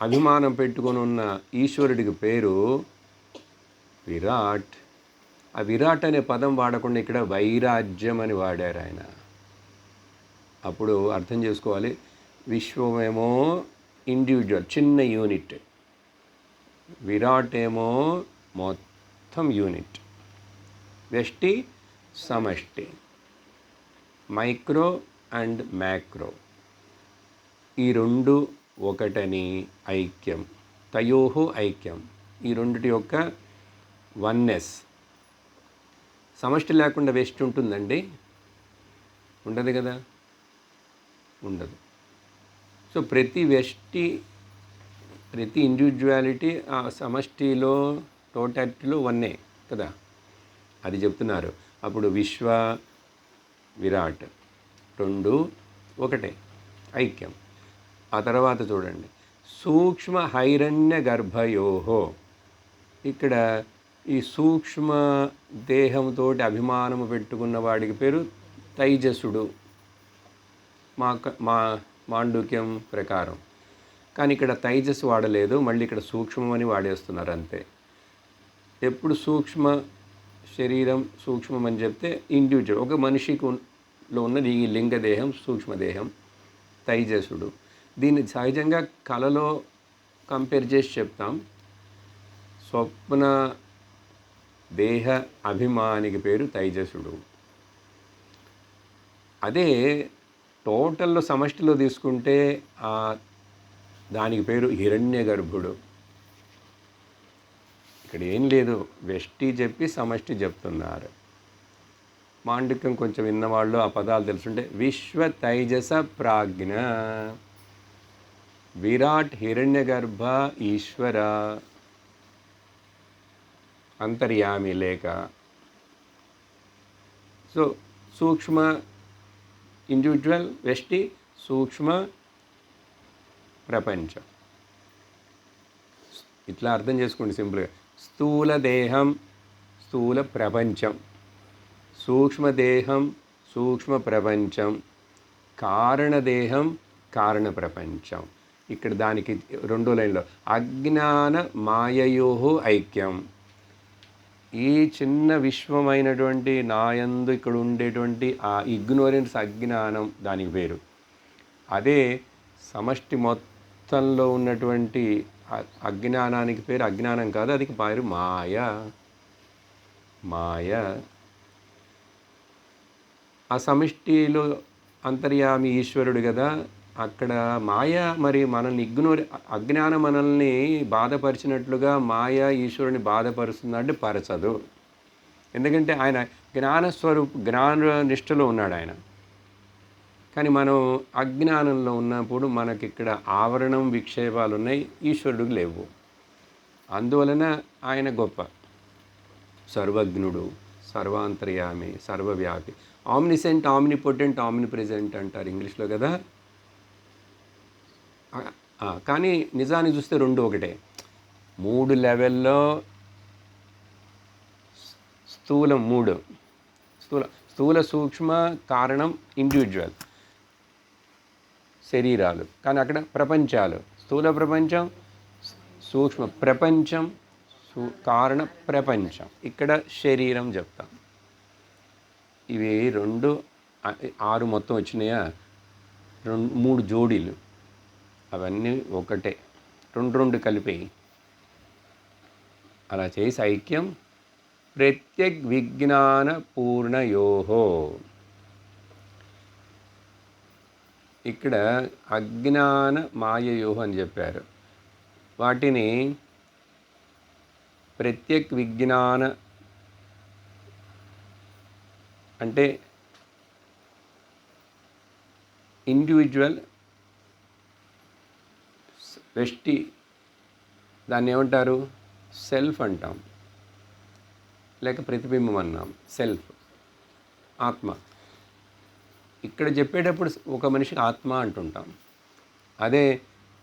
[SPEAKER 1] అభిమానం పెట్టుకొని ఉన్న ఈశ్వరుడికి పేరు విరాట్. ఆ విరాట్ అనే పదం వాడకుండా ఇక్కడ వైరాజ్యం అని వాడారు ఆయన. అప్పుడు అర్థం చేసుకోవాలి, విశ్వమేమో ఇండివిజువల్ చిన్న యూనిట్, విరాట్ ఏమో మొత్తం యూనిట్, వ్యష్టి సమష్టి, మైక్రో అండ్ మ్యాక్రో, ఈ రెండు ఒకటని ఐక్యం, తయోహో ఐక్యం, ఈ రెండిటి యొక్క వన్నెస్. సమష్టి లేకుండా వ్యష్టి ఉంటుందండి? ఉండదు కదా, ఉండదు. సో ప్రతి వ్యష్టి, ప్రతి ఇండివిజువాలిటీ ఆ సమష్టిలో టోటాలిటీలో వన్నే కదా, అది చెప్తున్నారు. అప్పుడు విశ్వ విరాట్ రెండు ఒకటే, ఐక్యం. ఆ తర్వాత చూడండి, సూక్ష్మ హైరణ్య గర్భయోహో. ఇక్కడ ఈ సూక్ష్మ దేహంతో అభిమానము పెట్టుకున్న వాడికి పేరు తైజసుడు మా మాండుక్యం ప్రకారం. కానీ ఇక్కడ తైజస్సు వాడలేదు, మళ్ళీ ఇక్కడ సూక్ష్మం అని వాడేస్తున్నారు అంతే. ఎప్పుడు సూక్ష్మ శరీరం సూక్ష్మం అని చెప్తే ఇండివిజువల్ ఒక మనిషిలో ఉన్నది ఈ లింగదేహం, సూక్ష్మదేహం, తైజసుడు. దీన్ని సహజంగా కళలో కంపేర్ చేసి చెప్తాం. స్వప్న దేహ అభిమానికి పేరు తైజసుడు. అదే టోటల్లో సమష్టిలో తీసుకుంటే దానికి పేరు హిరణ్య గర్భుడు. ఇక్కడ ఏం లేదు, వ్యష్టి చెప్పి సమష్టి చెప్తున్నారు. మాండిక్యం కొంచెం విన్నవాళ్ళు ఆ పదాలు తెలుసుంటే, విశ్వ తైజస ప్రాజ్ఞ, విరాట్ హిరణ్య గర్భ ఈశ్వర, అంతర్యామి లేక. సో సూక్ష్మ ఇండివిజువల్, వ్యష్టి సూక్ష్మ ప్రపంచం. ఇట్లా అర్థం చేసుకోండి సింపుల్గా. స్థూల దేహం స్థూల ప్రపంచం, సూక్ష్మదేహం సూక్ష్మ ప్రపంచం, కారణదేహం కారణ ప్రపంచం. ఇక్కడ దానికి రెండో లైన్లో అజ్ఞాన మాయయోహో ఐక్యం. ఈ చిన్న విశ్వమైనటువంటి నాయందు ఇక్కడ ఉండేటువంటి ఆ ఇగ్నోరెన్స్, అజ్ఞానం, దానికి పేరు. అదే సమష్టి మొత్తంలో ఉన్నటువంటి అజ్ఞానానికి పేరు అజ్ఞానం కాదు, అది పేరు మాయ. మాయ ఆ సమిష్టిలో అంతర్యామి ఈశ్వరుడు కదా. అక్కడ మాయ మరి మనల్ని అజ్ఞానం మనల్ని బాధపరిచినట్లుగా మాయ ఈశ్వరుని బాధపరుస్తుందంటే పరచదు. ఎందుకంటే ఆయన జ్ఞాన నిష్టలో ఉన్నాడు ఆయన. కానీ మనం అజ్ఞానంలో ఉన్నప్పుడు మనకి ఇక్కడ ఆవరణం, విక్షేపాలు ఉన్నాయి, ఈశ్వరుడికి లేవు. అందువలన ఆయన గొప్ప, సర్వజ్ఞుడు, సర్వాంతర్యామి, సర్వవ్యాపి, ఆమ్నిసెంట్, ఆమ్నిపొటెంట్, ఆమ్నిప్రెజెంట్ అంటారు ఇంగ్లీష్లో కదా. కానీ నిజాన్ని చూస్తే రెండు ఒకటే. 3 లెవెల్లో స్థూలం 3, స్థూల సూక్ష్మ కారణం ఇండివిజువల్ శరీరాలు, కానీ అక్కడ ప్రపంచాలు, స్థూల ప్రపంచం, సూక్ష్మ ప్రపంచం, కారణ ప్రపంచం. ఇక్కడ శరీరం చెప్తాం. ఇవి 2 6 మొత్తం వచ్చినాయా, 3 జోడీలు, అవన్నీ ఒకటే, 2 కలిపి అలా చేసి ఐక్యం. ప్రత్యగ్ విజ్ఞాన పూర్ణయోహో. ఇక్కడ అజ్ఞాన మాయయోహో అని చెప్పారు. వాటిని ప్రత్యక్ విజ్ఞాన అంటే ఇండివిజువల్ వెష్టి, దాన్ని ఏమంటారు, సెల్ఫ్ అంటాం, లేక ప్రతిబింబం అన్నాం, సెల్ఫ్, ఆత్మ. ఇక్కడ చెప్పేటప్పుడు ఒక మనిషికి ఆత్మ అంటుంటాం, అదే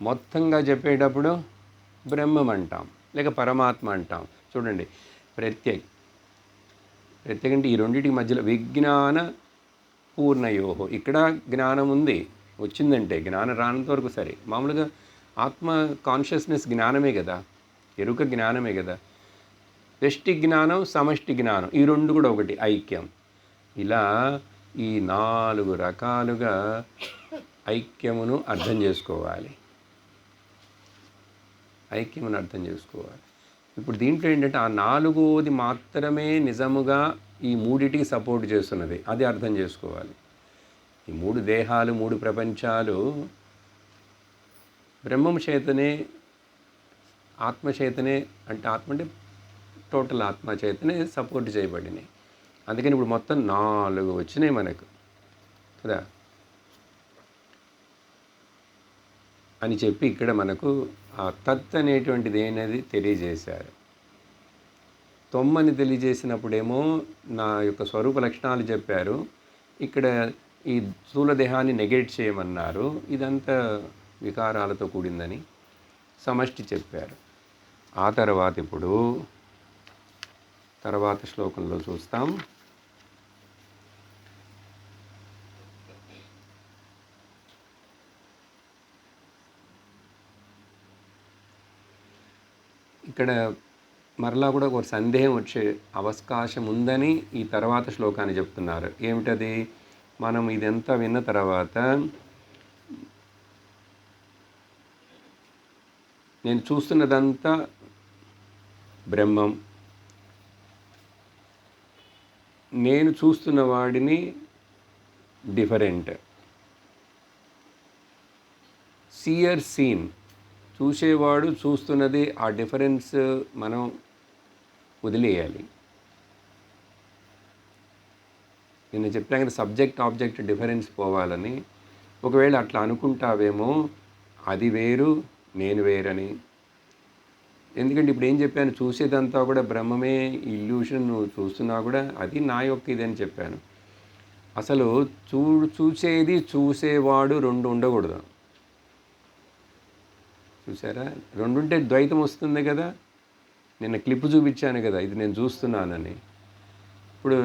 [SPEAKER 1] మొత్తంగా చెప్పేటప్పుడు బ్రహ్మం అంటాం, లేక పరమాత్మ అంటాం. చూడండి, ప్రత్యేక్ అంటే ఈ రెండింటికి మధ్యలో విజ్ఞాన పూర్ణయోహో. ఇక్కడ జ్ఞానం ఉంది, వచ్చిందంటే జ్ఞానం రానంత వరకు సరే. మామూలుగా ఆత్మ కాన్షియస్నెస్ జ్ఞానమే కదా, ఎరుక జ్ఞానమే కదా. వ్యష్టి జ్ఞానం, సమష్టి జ్ఞానం, ఈ 2 కూడా ఒకటి, ఐక్యం. ఇలా ఈ 4 రకాలుగా ఐక్యమును అర్థం చేసుకోవాలి. ఐక్యమును అర్థం చేసుకోవాలి. ఇప్పుడు దీంట్లో ఏంటంటే ఆ 4వది మాత్రమే నిజముగా ఈ 3టికి సపోర్ట్ చేస్తున్నది, అది అర్థం చేసుకోవాలి. ఈ 3 దేహాలు, 3 ప్రపంచాలు బ్రహ్మం చేతనే, ఆత్మ చేతనే, అంటే ఆత్మ అంటే టోటల్ ఆత్మ చేతనే సపోర్ట్ చేయబడినాయి. అందుకని ఇప్పుడు మొత్తం 4 వచ్చినాయి మనకు కదా అని చెప్పి ఇక్కడ మనకు ఆ తత్ అనేటువంటిది అనేది తెలియజేశారు. తొమ్మని తెలియజేసినప్పుడేమో నా యొక్క స్వరూప లక్షణాలు చెప్పారు. ఇక్కడ ఈ స్థూల దేహాన్ని నెగెట్ చేయమన్నారు. ఇదంతా వికారాలతో కూడిందని సమష్టి చెప్పారు. ఆ తర్వాత ఇప్పుడు తర్వాత శ్లోకంలో చూస్తాం. ఇక్కడ మరలా కూడా ఒక సందేహం వచ్చే అవకాశం ఉందని ఈ తర్వాత శ్లోకాన్ని చెప్తున్నారు. ఏమిటది? మనం ఇదంతా విన్న తర్వాత నేను చూస్తున్నదంతా బ్రహ్మం, నేను చూస్తున్న వాడిని డిఫరెంట్. సీయర్ సీన్, చూసేవాడు చూస్తున్నది, ఆ డిఫరెన్స్ మనం వదిలేయాలి. నేను చెప్పాను కదా, సబ్జెక్ట్ ఆబ్జెక్ట్ డిఫరెన్స్ పోవాలని. ఒకవేళ అట్లా అనుకుంటావేమో అది వేరు, నేను వేరని. ఎందుకంటే ఇప్పుడు ఏం చెప్పాను, చూసేదంతా కూడా బ్రహ్మమే, ఇల్యూషన్, నువ్వు చూస్తున్నా కూడా అది నా యొక్క ఇదని చెప్పాను. అసలు చూసేది చూసేవాడు 2 ఉండకూడదు. చూసారా, 2 ఉంటే ద్వైతం వస్తుంది కదా. నిన్న క్లిప్ చూపించాను కదా, ఇది నేను చూస్తున్నానని. ఇప్పుడు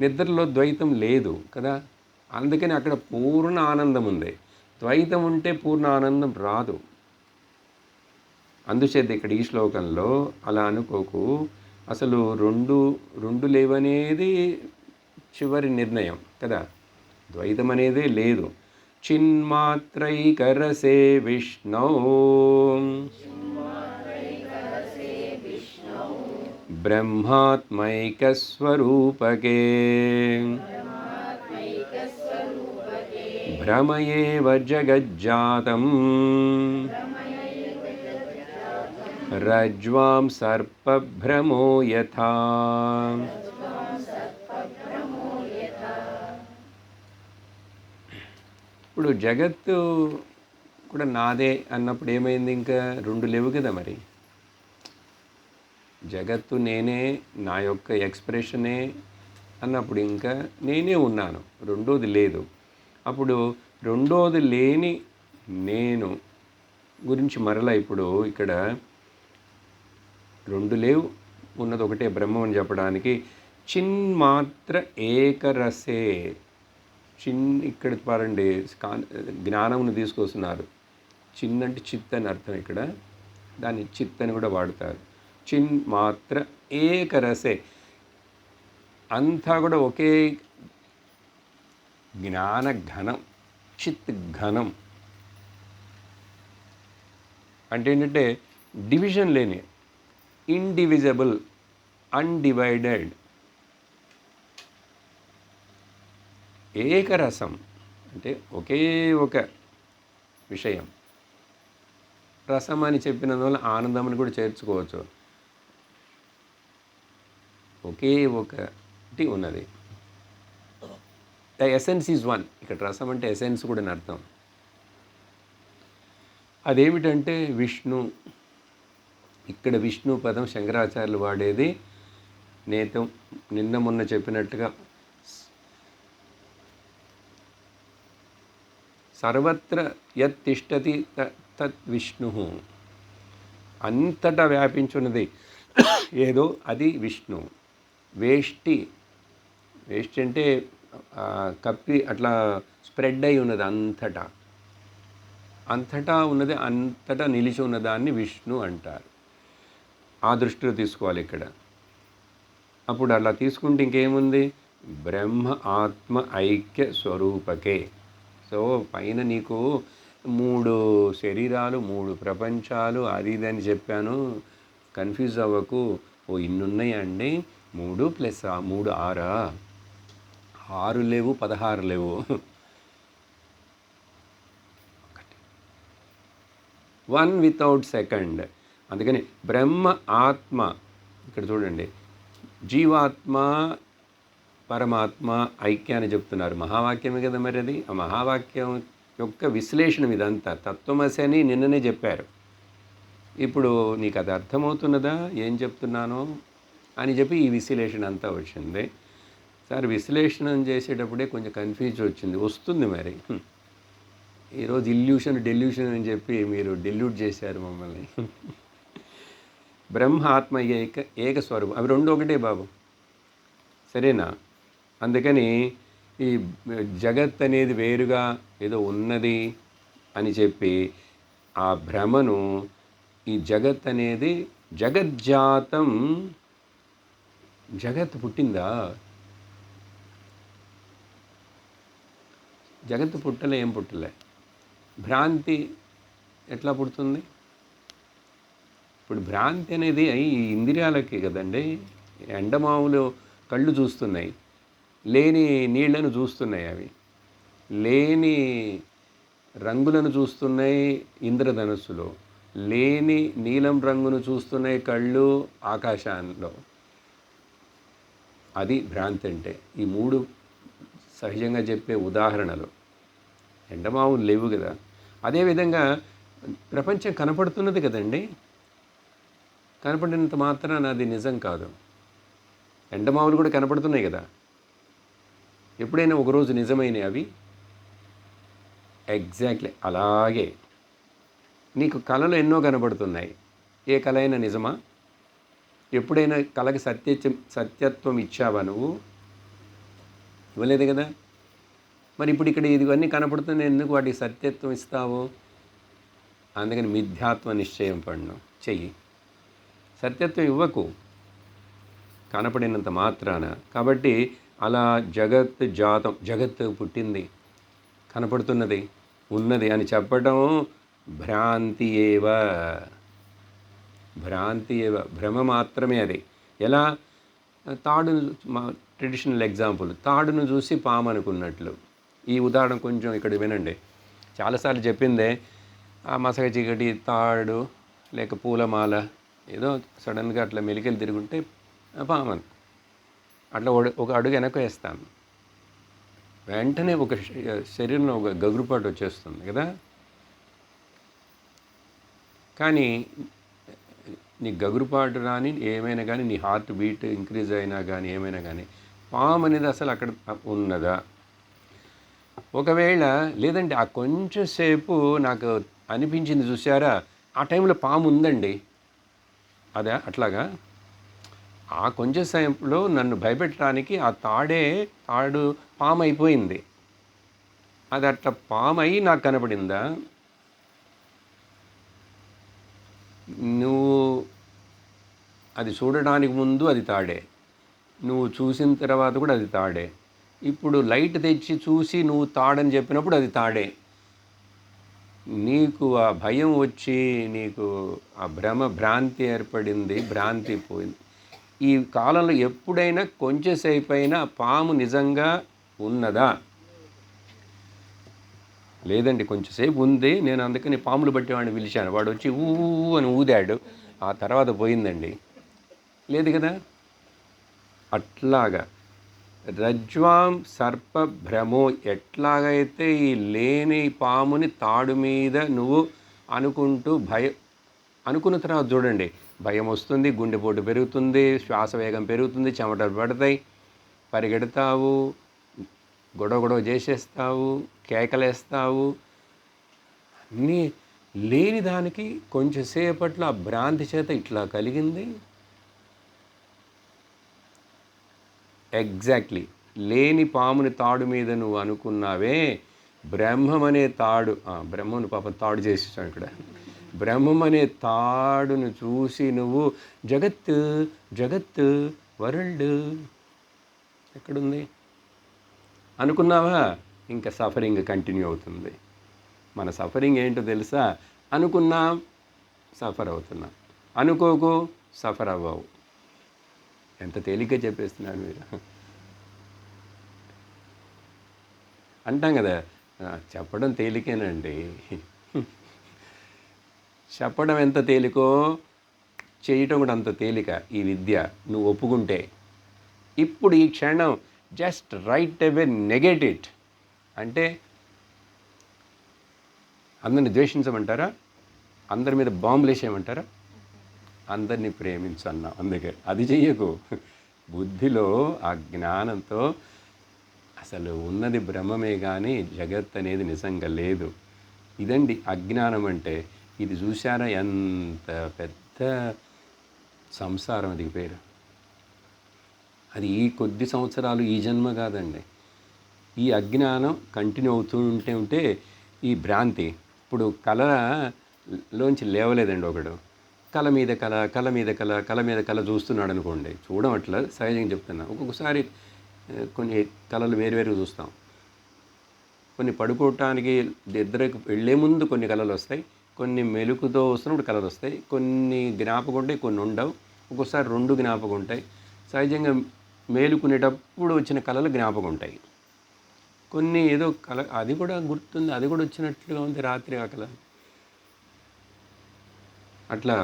[SPEAKER 1] నిద్రలో ద్వైతం లేదు కదా, అందుకని అక్కడ పూర్ణ ఆనందం ఉంది. ద్వైతం ఉంటే పూర్ణ ఆనందం రాదు. అందుచేత ఇక్కడ ఈ శ్లోకంలో అలా అనుకోకు. అసలు రెండు లేవనేది చివరి నిర్ణయం కదా, ద్వైతం అనేదే లేదు. చిన్మాత్రైకరసే విష్ణో బ్రహ్మాత్మైకస్వరూపకే భ్రమయేవ జగజ్జాతం రజ్వాం సర్పభ్రమో యథా. ఇప్పుడు జగత్తు కూడా నాదే అన్నప్పుడు ఏమైంది? ఇంకా 2 లేవు కదా మరి. జగత్తు నేనే, నా యొక్క ఎక్స్ప్రెషనే అన్నప్పుడు ఇంకా నేనే ఉన్నాను, రెండోది లేదు. అప్పుడు రెండోది లేని నేను గురించి మరలా ఇప్పుడు ఇక్కడ 2 లేవు, ఉన్నది ఒకటే బ్రహ్మం అని చెప్పడానికి చిన్మాత్ర ఏకరసే. ఇక్కడ పారండి, జ్ఞానమును తీసుకొస్తున్నారు. చిన్న అంటే చిత్ అని అర్థం. ఇక్కడ దాన్ని చిత్ అని కూడా వాడతారు. చిన్మాత్ర ఏకరసే, అంతా కూడా ఒకే జ్ఞాన ఘనం, చిత్ ఘనం. అంటే ఏంటంటే డివిజన్ లేని, ఇండివిజబుల్, అన్డివైడెడ్, ఏకరసం అంటే ఒకే ఒక విషయం. రసం అని చెప్పినందువల్ల ఆనందం కూడా చేర్చుకోవచ్చు. ఒకే ఒకటి ఉన్నది. The essence is one. ఇక్కడ రసం అంటే ఎసెన్స్ కూడా అని అర్థం. అదేమిటంటే విష్ణు. ఇక్కడ విష్ణు పదం శంకరాచార్యులు వాడేది నిన్న మొన్న చెప్పినట్టుగా సర్వత్ర యత్ తిష్టతి తత్ విష్ణు. అంతటా వ్యాపించున్నది ఏదో అది విష్ణు. వేష్టి అంటే కప్పి అట్లా స్ప్రెడ్ అయి ఉన్నది అంతటా ఉన్నది, అంతటా నిలిచి ఉన్నదాన్ని విష్ణు అంటారు. ఆ దృష్టిలో తీసుకోవాలి ఇక్కడ. అప్పుడు అలా తీసుకుంటే ఇంకేముంది? బ్రహ్మ ఆత్మ ఐక్య స్వరూపకే. సో పైన నీకు 3 శరీరాలు, 3 ప్రపంచాలు అది ఇది అని చెప్పాను, కన్ఫ్యూజ్ అవ్వకు. ఇన్నున్నాయండి, 3 + 3 6 లేవు, 16 లేవు. One without second. అందుకని బ్రహ్మ ఆత్మ, ఇక్కడ చూడండి, జీవాత్మ పరమాత్మ ఐక్యాన్ని చెప్తున్నారు. మహావాక్యమే కదా మరి అది. ఆ మహావాక్యం యొక్క విశ్లేషణ ఇదంతా. తత్వమసి అని నిన్ననే చెప్పారు. ఇప్పుడు నీకు అది అర్థమవుతున్నదా ఏం చెప్తున్నానో అని చెప్పి ఈ విశ్లేషణ అంతా వచ్చింది. సార్ విశ్లేషణ చేసేటప్పుడే కొంచెం కన్ఫ్యూజ్ వస్తుంది మరి. ఈరోజు డెల్యూషన్ అని చెప్పి మీరు డెల్యూట్ చేశారు మమ్మల్ని. బ్రహ్మ ఆత్మ ఏక స్వరూపం, అవి 2 ఒకటే బాబు, సరేనా? అందుకని ఈ జగత్ అనేది వేరుగా ఏదో ఉన్నది అని చెప్పి ఆ భ్రమను, ఈ జగత్ అనేది జగజ్జాతం. జగత్ పుట్టిందా? జగత్తు పుట్టలే, ఏం పుట్టలే. భ్రాంతి ఎట్లా పుడుతుంది? ఇప్పుడు భ్రాంతి అనేది ఈ ఇంద్రియాలకి కదండి. ఎండమావులు కళ్ళు చూస్తున్నాయి, లేని నీళ్లను చూస్తున్నాయి, అవి లేని రంగులను చూస్తున్నాయి ఇంద్రధనుస్సులో, లేని నీలం రంగును చూస్తున్నాయి కళ్ళు ఆకాశంలో. అది భ్రాంతి అంటే. ఈ 3 సహజంగా చెప్పే ఉదాహరణలు. ఎండమావులు లేవు కదా. అదేవిధంగా ప్రపంచం కనపడుతున్నది కదండి. కనపడినంత మాత్రాన అది నిజం కాదు. ఎండమావులు కూడా కనపడుతున్నాయి కదా. ఎప్పుడైనా ఒకరోజు నిజమైనవి అవి? ఎగ్జాక్ట్లీ అలాగే నీకు కళలు ఎన్నో కనబడుతున్నాయి. ఏ కళ అయినా నిజమా? ఎప్పుడైనా కళకి సత్యత్వం ఇచ్చావా నువ్వు? ఇవ్వలేదు కదా. మరి ఇప్పుడు ఇక్కడ ఇవన్నీ కనపడుతున్నాయి, ఎందుకు వాటికి సత్యత్వం ఇస్తావు? అందుకని మిథ్యాత్వ నిశ్చయం చెయ్యి. సత్యత్వం ఇవ్వకు కనపడినంత మాత్రాన. కాబట్టి అలా జగత్తు పుట్టింది, కనపడుతున్నది, ఉన్నది అని చెప్పడం భ్రాంతి ఏవ. భ్రమ మాత్రమే అది. ఎలా? తాడును, ట్రెడిషనల్ ఎగ్జాంపుల్, తాడును చూసి పాము అనుకున్నట్లు. ఈ ఉదాహరణ కొంచెం ఇక్కడ వినండి. చాలాసార్లు చెప్పిందే. ఆ మసక చీకటి తాడు లేక పూలమాల ఏదో సడన్గా అట్లా మెలికలు తిరుగుంటే పామను అట్లా ఒక అడుగు వెనక వేస్తాను, వెంటనే ఒక శరీరంలో ఒక గగురుపాటు వచ్చేస్తుంది కదా. కానీ నీ గగురుపాటు రాని ఏమైనా కానీ, నీ హార్ట్ బీట్ ఇంక్రీజ్ అయినా కానీ, ఏమైనా కానీ పాము అనేది అసలు అక్కడ ఉన్నదా? ఒకవేళ లేదంటే ఆ కొంచెం సేపు నాకు అనిపించింది చూసారా, ఆ టైంలో పాము ఉందండి, అదే అట్లాగా ఆ కొంచెం సేపులో నన్ను భయపెట్టడానికి ఆ తాడు పాము అయిపోయింది. అది అట్లా పాము అయి నాకు కనపడిందా? నువ్వు అది చూడడానికి ముందు అది తాడే, నువ్వు చూసిన తర్వాత కూడా అది తాడే. ఇప్పుడు లైట్ తెచ్చి చూసి నువ్వు తాడని చెప్పినప్పుడు అది తాడే. నీకు ఆ భయం వచ్చి నీకు ఆ భ్రాంతి ఏర్పడింది, భ్రాంతి పోయింది. ఈ కాలంలో ఎప్పుడైనా కొంచెంసేపు అయినా పాము నిజంగా ఉన్నదా? లేదండి, కొంచెంసేపు ఉంది. నేను అందుకని పాములు బట్టేవాడిని పిలిచాను, వాడు వచ్చి ఊ అని ఊదాడు, ఆ తర్వాత పోయిందండి. లేదు కదా. అట్లాగా రజ్వాం సర్ప భ్రమో, ఎట్లాగైతే ఈ లేని పాముని తాడు మీద నువ్వు అనుకుంటూ అనుకున్న తర్వాత చూడండి, భయం వస్తుంది, గుండెపోటు పెరుగుతుంది, శ్వాస వేగం పెరుగుతుంది, చెమటలు పడతాయి, పరిగెడతావు, గొడవ చేసేస్తావు, కేకలేస్తావు. అన్నీ లేని దానికి కొంచెంసేపట్లో ఆ భ్రాంతి చేత ఇట్లా కలిగింది. ఎగ్జాక్ట్లీ లేని పాముని తాడు మీద నువ్వు అనుకున్నావే, బ్రహ్మం అనే తాడు, బ్రహ్మను పాపం తాడు చేసేసాను ఇక్కడ. బ్రహ్మం అనే తాడును చూసి నువ్వు జగత్ వరల్డ్ ఎక్కడుంది అనుకున్నావా, ఇంకా సఫరింగ్ కంటిన్యూ అవుతుంది. మన సఫరింగ్ ఏంటో తెలుసా? అనుకున్నాం, సఫర్ అవుతున్నాం. అనుకోకు, సఫర్ అవ్వవు. ఎంత తేలిగ్గా చెప్పేస్తున్నాడు మీరు. అంటాం కదా, చెప్పడం తేలికేనండి. చెప్పడం ఎంత తేలికో చేయటం కూడా అంత తేలిక ఈ విద్య, నువ్వు ఒప్పుకుంటే. ఇప్పుడు ఈ క్షణం just right away negate it అంటే అందరిని ద్వేషించమంటారా? అందరి మీద బాంబులు వేసేయమంటారా? అందరినీ ప్రేమించు అన్నా. అందుకే అది చెయ్యకు. బుద్ధిలో ఆ జ్ఞానంతో అసలు ఉన్నది బ్రహ్మమే కానీ జగత్ అనేది నిజంగా లేదు. ఇదండి అజ్ఞానం అంటే. ఇది చూసారా ఎంత పెద్ద సంసారం అది పేరు. అది ఈ కొద్ది సంవత్సరాలు, ఈ జన్మ కాదండి. ఈ అజ్ఞానం కంటిన్యూ అవుతూ ఉంటే ఈ భ్రాంతి. ఇప్పుడు కళలోంచి లేవలేదండి ఒకడు, కళ మీద కళ చూస్తున్నాడు అనుకోండి. చూడడం అట్లా సహజంగా చెప్తున్నా. ఒక్కొక్కసారి కొన్ని కళలు వేరువేరుగా చూస్తాం. కొన్ని పడుకోవటానికి నిద్రకు వెళ్ళే ముందు కొన్ని కళలు వస్తాయి, కొన్ని మెలుకుతో వస్తున్నప్పుడు కళలు వస్తాయి, కొన్ని జ్ఞాపకం ఉంటాయి, కొన్ని ఉండవు. ఒక్కోసారి రెండు జ్ఞాపకం ఉంటాయి. సహజంగా మేలుకునేటప్పుడు వచ్చిన కళలు జ్ఞాపకం ఉంటాయి. కొన్ని ఏదో కళ అది కూడా గుర్తుంది, అది కూడా వచ్చినట్లుగా ఉంది రాత్రి ఆ కళ, అట్లా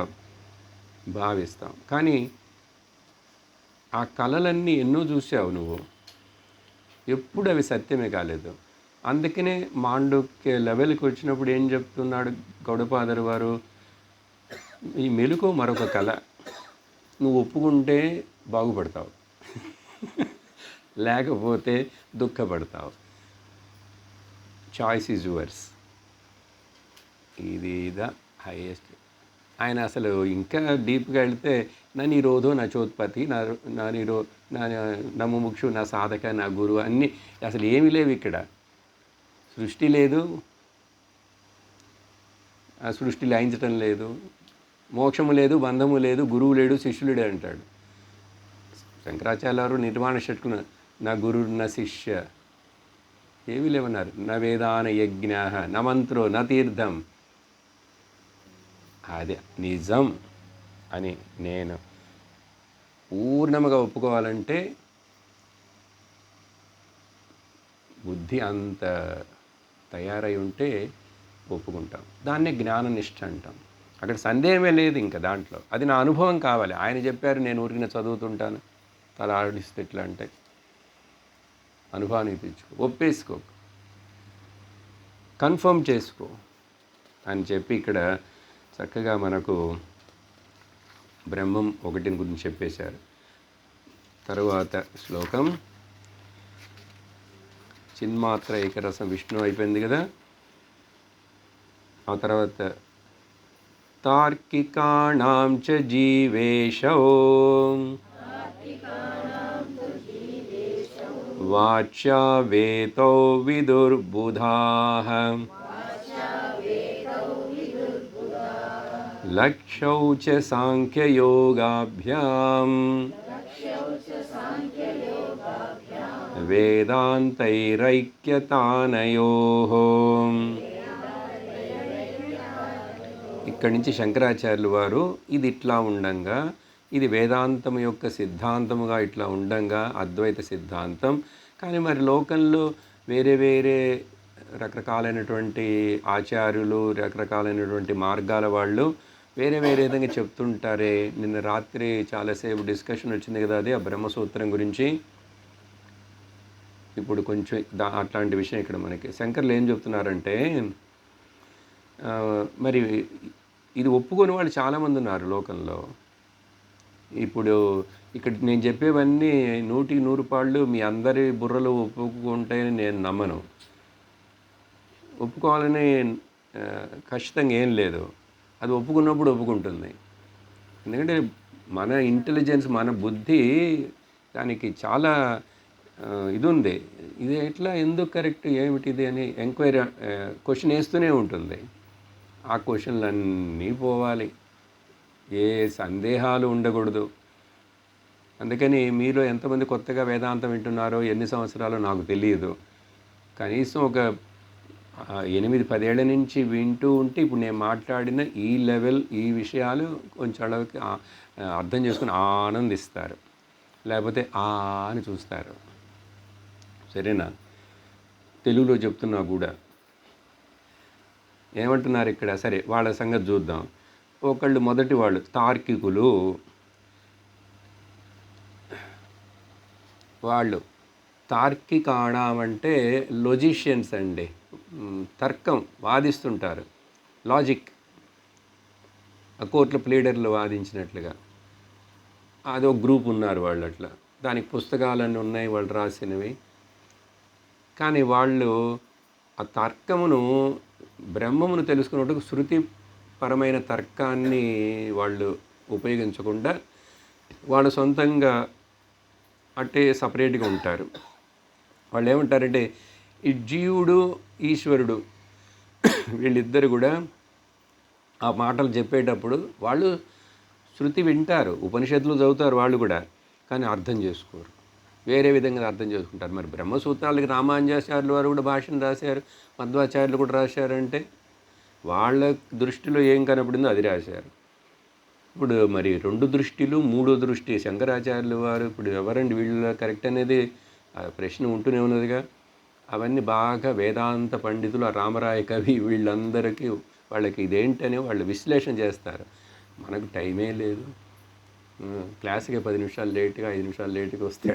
[SPEAKER 1] భావిస్తాం. కానీ ఆ కళలన్నీ ఎన్నో చూసావు నువ్వు, ఎప్పుడు అవి సత్యమే కాలేదు. అందుకనే మాండుక్య లెవెల్కి వచ్చినప్పుడు ఏం చెప్తున్నాడు గౌడపాదరు వారు, ఈ మెలుకు మరొక కళ, నువ్వు ఒప్పుకుంటే బాగుపడతావు, లేకపోతే దుఃఖపడతావు. Choice is yours. ఇది ద హైయెస్ట్. ఆయన అసలు ఇంకా డీప్గా వెళితే నా నిరోధో నా చోత్పత్తి, నా ముముక్షు, నా సాధక, నా గురువు అన్నీ అసలు ఏమీ లేవు ఇక్కడ. సృష్టి లేదు, ఆ సృష్టి లయించటం లేదు, మోక్షము లేదు, బంధము లేదు, గురువు లేడు, శిష్యులేడు అంటాడు శంకరాచార్యులు. నిర్మాణ షట్కున నా గురు నా శిష్య ఏమీ లేవన్నారు. నా వేదాన యజ్ఞ, నా మంత్రో, నా తీర్థం. అది నిజం అని నేను పూర్ణముగా ఒప్పుకోవాలంటే బుద్ధి అంత తయారై ఉంటే ఒప్పుకుంటాం. దాన్నే జ్ఞాననిష్ట అంటాం. అక్కడ సందేహమే లేదు ఇంకా దాంట్లో. అది నా అనుభవం కావాలి. ఆయన చెప్పారు, నేను ఊరికిన చదువుతుంటాను, తల ఆడిస్తే ఎట్లా అంటే అనుభవానికి తెచ్చుకో, ఒప్పేసుకో, కన్ఫర్మ్ చేసుకో అని చెప్పి ఇక్కడ చక్కగా మనకు బ్రహ్మం ఒకటిని గురించి చెప్పేశారు. తరువాత శ్లోకం చిన్మాత్ర ఏకరసం విష్ణు అయిపోయింది కదా. ఆ తర్వాత తార్కికాణాం చ జీవేశో వాచ్యా వేతో విదుర్బుధాః లక్ష్యౌ చ సాంఖ్యయోగాభ్యాం వేదాంతైరైక్యతానయోః. ఇక్కడి నుంచి శంకరాచార్యులు వారు ఇది ఇట్లా ఉండంగా, ఇది వేదాంతం యొక్క సిద్ధాంతముగా ఇట్లా ఉండంగా, అద్వైత సిద్ధాంతం. కానీ మరి లోకంలో వేరే వేరే రకరకాలైనటువంటి ఆచార్యులు, రకరకాలైనటువంటి మార్గాల వాళ్ళు వేరే వేరే విధంగా చెప్తుంటారే. నిన్న రాత్రి చాలాసేపు డిస్కషన్ వచ్చింది కదా, అది ఆ బ్రహ్మసూత్రం గురించి. ఇప్పుడు కొంచెం అట్లాంటి విషయం ఇక్కడ మనకి శంకర్లు ఏం చెప్తున్నారంటే, మరి ఇది ఒప్పుకొని వాళ్ళు చాలామంది ఉన్నారు లోకంలో. ఇప్పుడు ఇక్కడ నేను చెప్పేవన్నీ 100కి 100 పాళ్ళు మీ అందరి బుర్రలు ఒప్పుకుంటాయని నేను నమ్మను. ఒప్పుకోవాలని ఖచ్చితంగా ఏం లేదు. అది ఒప్పుకున్నప్పుడు ఒప్పుకుంటుంది. ఎందుకంటే మన ఇంటెలిజెన్స్, మన బుద్ధి దానికి చాలా ఇది ఉంది. ఇది ఎట్లా, ఎందుకు కరెక్ట్, ఏమిటిది అని ఎంక్వైరీ క్వశ్చన్ వేస్తూనే ఉంటుంది. ఆ క్వశ్చన్లన్నీ పోవాలి, ఏ సందేహాలు ఉండకూడదు. అందుకని మీలో ఎంతమంది కొత్తగా వేదాంతం వింటున్నారో, ఎన్ని సంవత్సరాలు నాకు తెలియదు, కనీసం ఒక 8-10 ఏళ్ల నుంచి వింటూ ఉంటే ఇప్పుడు నేను మాట్లాడిన ఈ లెవెల్, ఈ విషయాలు కొంచెం అళవుకి అర్థం చేసుకుని ఆనందిస్తారు, లేకపోతే అని చూస్తారు. సరేనా? తెలుగులో చెప్తున్నా కూడా ఏమంటున్నారు ఇక్కడ? సరే, వాళ్ళ సంగతి చూద్దాం. ఒకళ్ళు మొదటి వాళ్ళు తార్కికులు. వాళ్ళు తార్కికాణం అంటే లొజిషియన్స్ అండి. తర్కం వాదిస్తుంటారు, లాజిక్. కోర్టులో ప్లీడర్లు వాదించినట్లుగా అదో గ్రూప్ ఉన్నారు వాళ్ళు. అట్లా దానికి పుస్తకాలన్నీ ఉన్నాయి వాళ్ళు రాసినవి. కానీ వాళ్ళు ఆ తర్కమును, బ్రహ్మమును తెలుసుకున్నట్టుకు శృతిపరమైన తర్కాన్ని వాళ్ళు ఉపయోగించకుండా వాళ్ళు సొంతంగా అంటే సపరేట్గా ఉంటారు. వాళ్ళు ఏమంటారంటే, ఈ జీవుడు ఈశ్వరుడు వీళ్ళిద్దరు కూడా ఆ మాటలు చెప్పేటప్పుడు వాళ్ళు శృతి వింటారు, ఉపనిషత్తులు చదువుతారు వాళ్ళు కూడా, కానీ అర్థం చేసుకోరు, వేరే విధంగా అర్థం చేసుకుంటారు. మరి బ్రహ్మసూత్రాలకి రామానుజాచార్యులు వారు కూడా భాషను రాశారు, మధ్వాచార్యులు కూడా రాశారంటే వాళ్ళ దృష్టిలో ఏం కనపడిందో అది రాశారు. ఇప్పుడు మరి 2 దృష్టిలు, 3వ దృష్టి శంకరాచార్యులు వారు. ఇప్పుడు ఎవరండి వీళ్ళ కరెక్ట్ అనేది ప్రశ్న ఉంటూనే ఉన్నదిగా. అవన్నీ బాగా వేదాంత పండితులు, ఆ రామరాయ కవి వీళ్ళందరికీ వాళ్ళకి ఇదేంటని వాళ్ళు విశ్లేషణ చేస్తారు. మనకు టైమే లేదు. క్లాస్కి 10 నిమిషాలు లేట్గా, 5 నిమిషాలు లేట్గా వస్తే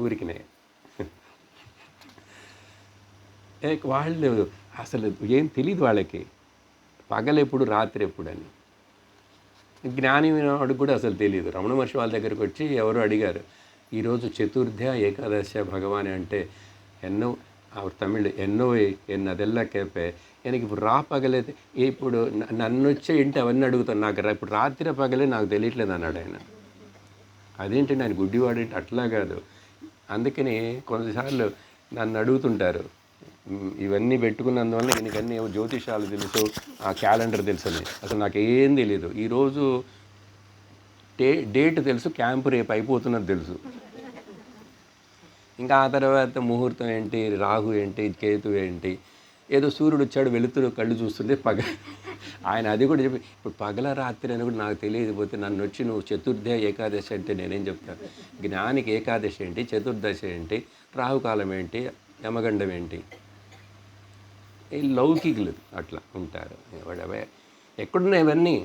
[SPEAKER 1] ఊరికినే వాళ్ళు అసలు ఏం తెలియదు వాళ్ళకి, పగలెప్పుడు రాత్రి ఎప్పుడు అని. జ్ఞాని వాడికి కూడా అసలు తెలియదు. రమణ మహర్షి వాళ్ళ దగ్గరికి వచ్చి ఎవరు అడిగారు, ఈరోజు చతుర్థ ఏకాదశ భగవాన్ అంటే ఎన్నో తమిళ్ ఎన్నో ఎన్నదెల్ల కేపే எனக்கு ఇప్పుడు పగలైతే ఇప్పుడు నన్ను వచ్చే ఇంటి అవన్నీ అడుగుతాను, నాకు ఇప్పుడు రాత్రి పగలే నాకు తెలియట్లేదు అన్నాడు ఆయన. అదేంటి నేను గుడ్డివాడేంటి? అట్లా కాదు. అందుకని కొన్నిసార్లు నన్ను అడుగుతుంటారు, ఇవన్నీ పెట్టుకున్నందువల్ల ఈయనకన్నీ జ్యోతిషాలు తెలుసు, ఆ క్యాలెండర్ తెలుసు అని. అసలు నాకేం తెలియదు. ఈరోజు డేట్ తెలుసు, క్యాంపు రేపు అయిపోతున్నది తెలుసు. ఇంకా ఆ తర్వాత ముహూర్తం ఏంటి, రాహు ఏంటి, కేతు ఏంటి, ఏదో సూర్యుడు వచ్చాడు వెలుతురు కళ్ళు చూస్తుంటే ఆయన అది కూడా చెప్పి, ఇప్పుడు పగల రాత్రి అని కూడా నాకు తెలియకపోతే నన్ను వచ్చి నువ్వు చతుర్థ ఏకాదశి అంటే నేనేం చెప్తాను? జ్ఞానికి ఏకాదశి ఏంటి, చతుర్దశి ఏంటి, రాహుకాలం ఏంటి, యమగండం ఏంటి? ఈ లౌకికులు అట్లా ఉంటారు. ఎక్కడున్నాయి ఇవన్నీ?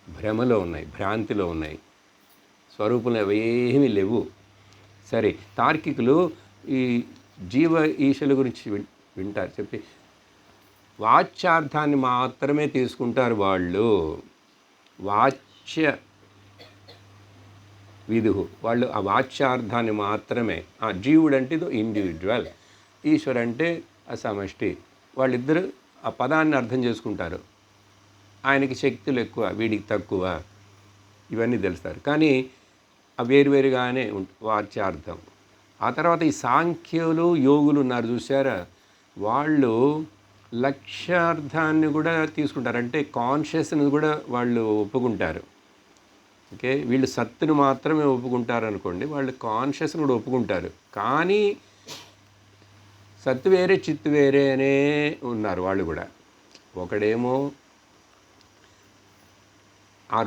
[SPEAKER 1] భ్రమలో ఉన్నాయి, భ్రాంతిలో ఉన్నాయి, స్వరూపంలో ఏమీ లేవు. సరే, తార్కికులు ఈ జీవ ఈశల గురించి వింటారు, చెప్పి వాచ్యార్థాన్ని మాత్రమే తీసుకుంటారు వాళ్ళు. వాచ్య విదుహు వాళ్ళు ఆ వాచ్యార్థాన్ని మాత్రమే. ఆ జీవుడు అంటే ఇది ఇండివిజువల్, ఈశ్వర్ అంటే ఆ సమష్టి. వాళ్ళిద్దరూ ఆ పదాన్ని అర్థం చేసుకుంటారు. ఆయనకి శక్తులు ఎక్కువ, వీడికి తక్కువ, ఇవన్నీ తెలుస్తారు. కానీ వేరువేరుగానే వాచ్యార్థం. ఆ తర్వాత ఈ సాంఖ్యులు, యోగులు ఉన్నారు చూసారా, వాళ్ళు లక్ష్యార్థాన్ని కూడా తీసుకుంటారు. అంటే కాన్షియస్‌ని కూడా వాళ్ళు ఒప్పుకుంటారు. ఓకే. వీళ్ళు సత్తును మాత్రమే ఒప్పుకుంటారనుకోండి, వాళ్ళు కాన్షియస్‌ని కూడా ఒప్పుకుంటారు. కానీ సత్తు వేరే, చిత్తు వేరే అనే ఉన్నారు వాళ్ళు కూడా. ఒకడేమో ఆ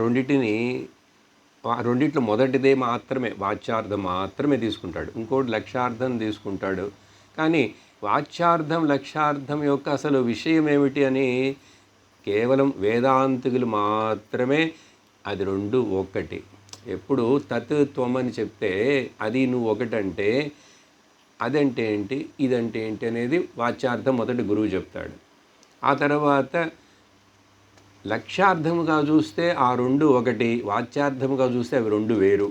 [SPEAKER 1] రెండిట్లో మొదటిదే మాత్రమే వాచ్యార్థం మాత్రమే తీసుకుంటాడు. ఇంకోటి లక్ష్యార్థం తీసుకుంటాడు. కానీ వాచ్యార్థం లక్ష్యార్థం యొక్క అసలు విషయం ఏమిటి అని కేవలం వేదాంతికులు మాత్రమే అది రెండు ఒకటి. ఎప్పుడు తత్ త్వం అని చెప్తే అది నువ్వు ఒకటంటే అదంటే ఏంటి ఇదంటే ఏంటి అనేది వాచ్యార్థం మొదటి గురువు చెప్తాడు. ఆ తర్వాత లక్ష్యార్థముగా చూస్తే ఆ రెండు ఒకటి, వాచ్యార్థముగా చూస్తే అవి రెండు వేరు.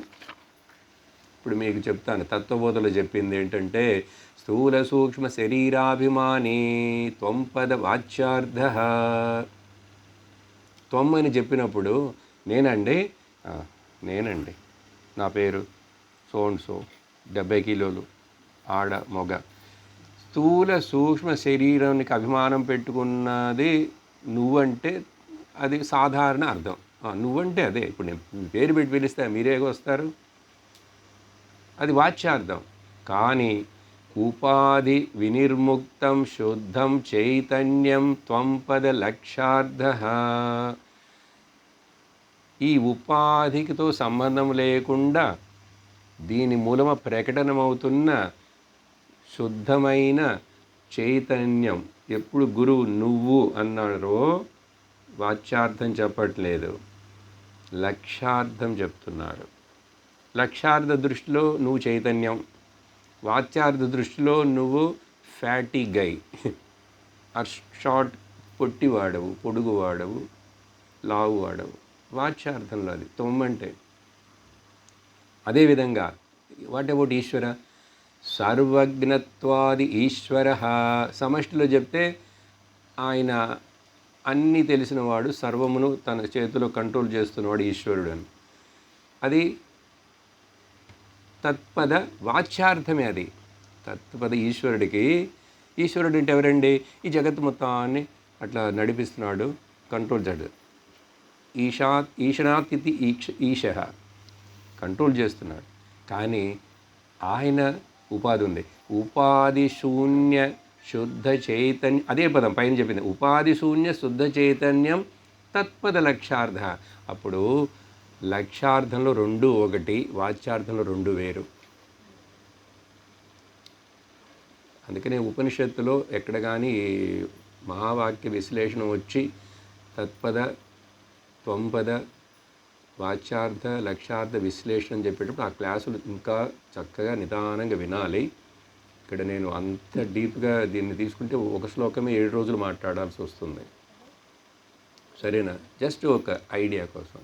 [SPEAKER 1] ఇప్పుడు మీకు చెప్తాను. తత్వబోధలో చెప్పింది ఏంటంటే స్థూల సూక్ష్మ శరీరాభిమాని త్వం పద వాచ్యార్థ. త్వం అని చెప్పినప్పుడు నేనండి నేనండి నా పేరు సో అండ్ సో 70 కిలోలు ఆడ మొగ. స్థూల సూక్ష్మ శరీరానికి అభిమానం పెట్టుకున్నది నువ్వంటే అది సాధారణ అర్థం. నువ్వంటే అదే. ఇప్పుడు నేను పేరు పెట్టి పిలిస్తే మీరే వస్తారు, అది వాచ్యార్థం. కానీ ఉపాధి వినిర్ముక్తం శుద్ధం చైతన్యం త్వం పద లక్ష్యార్థ. ఈ ఉపాధితో సంబంధం లేకుండా దీని మూలమ ప్రకటనమవుతున్న శుద్ధమైన చైతన్యం. ఎప్పుడు గురువు నువ్వు అన్నారో వాచ్యార్థం చెప్పట్లేదు, లక్ష్యార్థం చెప్తున్నారు. లక్ష్యార్థ దృష్టిలో నువ్వు చైతన్యం, వాచ్యార్థ దృష్టిలో నువ్వు ఫ్యాటీ గై, షార్ట్ పొట్టివాడవు, పొడుగు వాడవు, లావు వాడవు. వాచ్యార్థంలో అది తొమ్మంటే. అదేవిధంగా వాట్ అబౌట్ ఈశ్వర? సర్వజ్ఞత్వాది ఈశ్వర. సమష్టిలో చెప్తే ఆయన అన్నీ తెలిసినవాడు, సర్వమును తన చేతిలో కంట్రోల్ చేస్తున్నవాడు ఈశ్వరుడు అని. అది తత్పద వాచ్యార్థమే. అది తత్పద ఈశ్వరుడికి. ఈశ్వరుడు అంటే ఎవరండి? ఈ జగత్తు మొత్తాన్ని అట్లా నడిపిస్తున్నాడు, కంట్రోల్ చేయడు. ఈశనాతిథి ఈశ కంట్రోల్ చేస్తున్నాడు. కానీ ఆయన ఉపాధి ఉంది. ఉపాధి శూన్య శుద్ధ చైతన్యం, అదే పదం పైన చెప్పింది. ఉపాధి శూన్య శుద్ధ చైతన్యం తత్పద లక్ష్యార్థ. అప్పుడు లక్ష్యార్థంలో రెండు ఒకటి, వాచ్యార్థంలో రెండు వేరు. అందుకనే ఉపనిషత్తులో ఎక్కడ కానీ మహావాక్య విశ్లేషణ వచ్చి తత్పద త్వంపద వాచ్యార్థ లక్ష్యార్థ విశ్లేషణ అని చెప్పేటప్పుడు ఆ క్లాసులు ఇంకా చక్కగా నిదానంగా వినాలి. ఇక్కడ నేను అంత డీప్గా దీన్ని తీసుకుంటే ఒక శ్లోకమే 7 రోజులు మాట్లాడాల్సి వస్తుంది. సరేనా? జస్ట్ ఒక ఐడియా కోసం.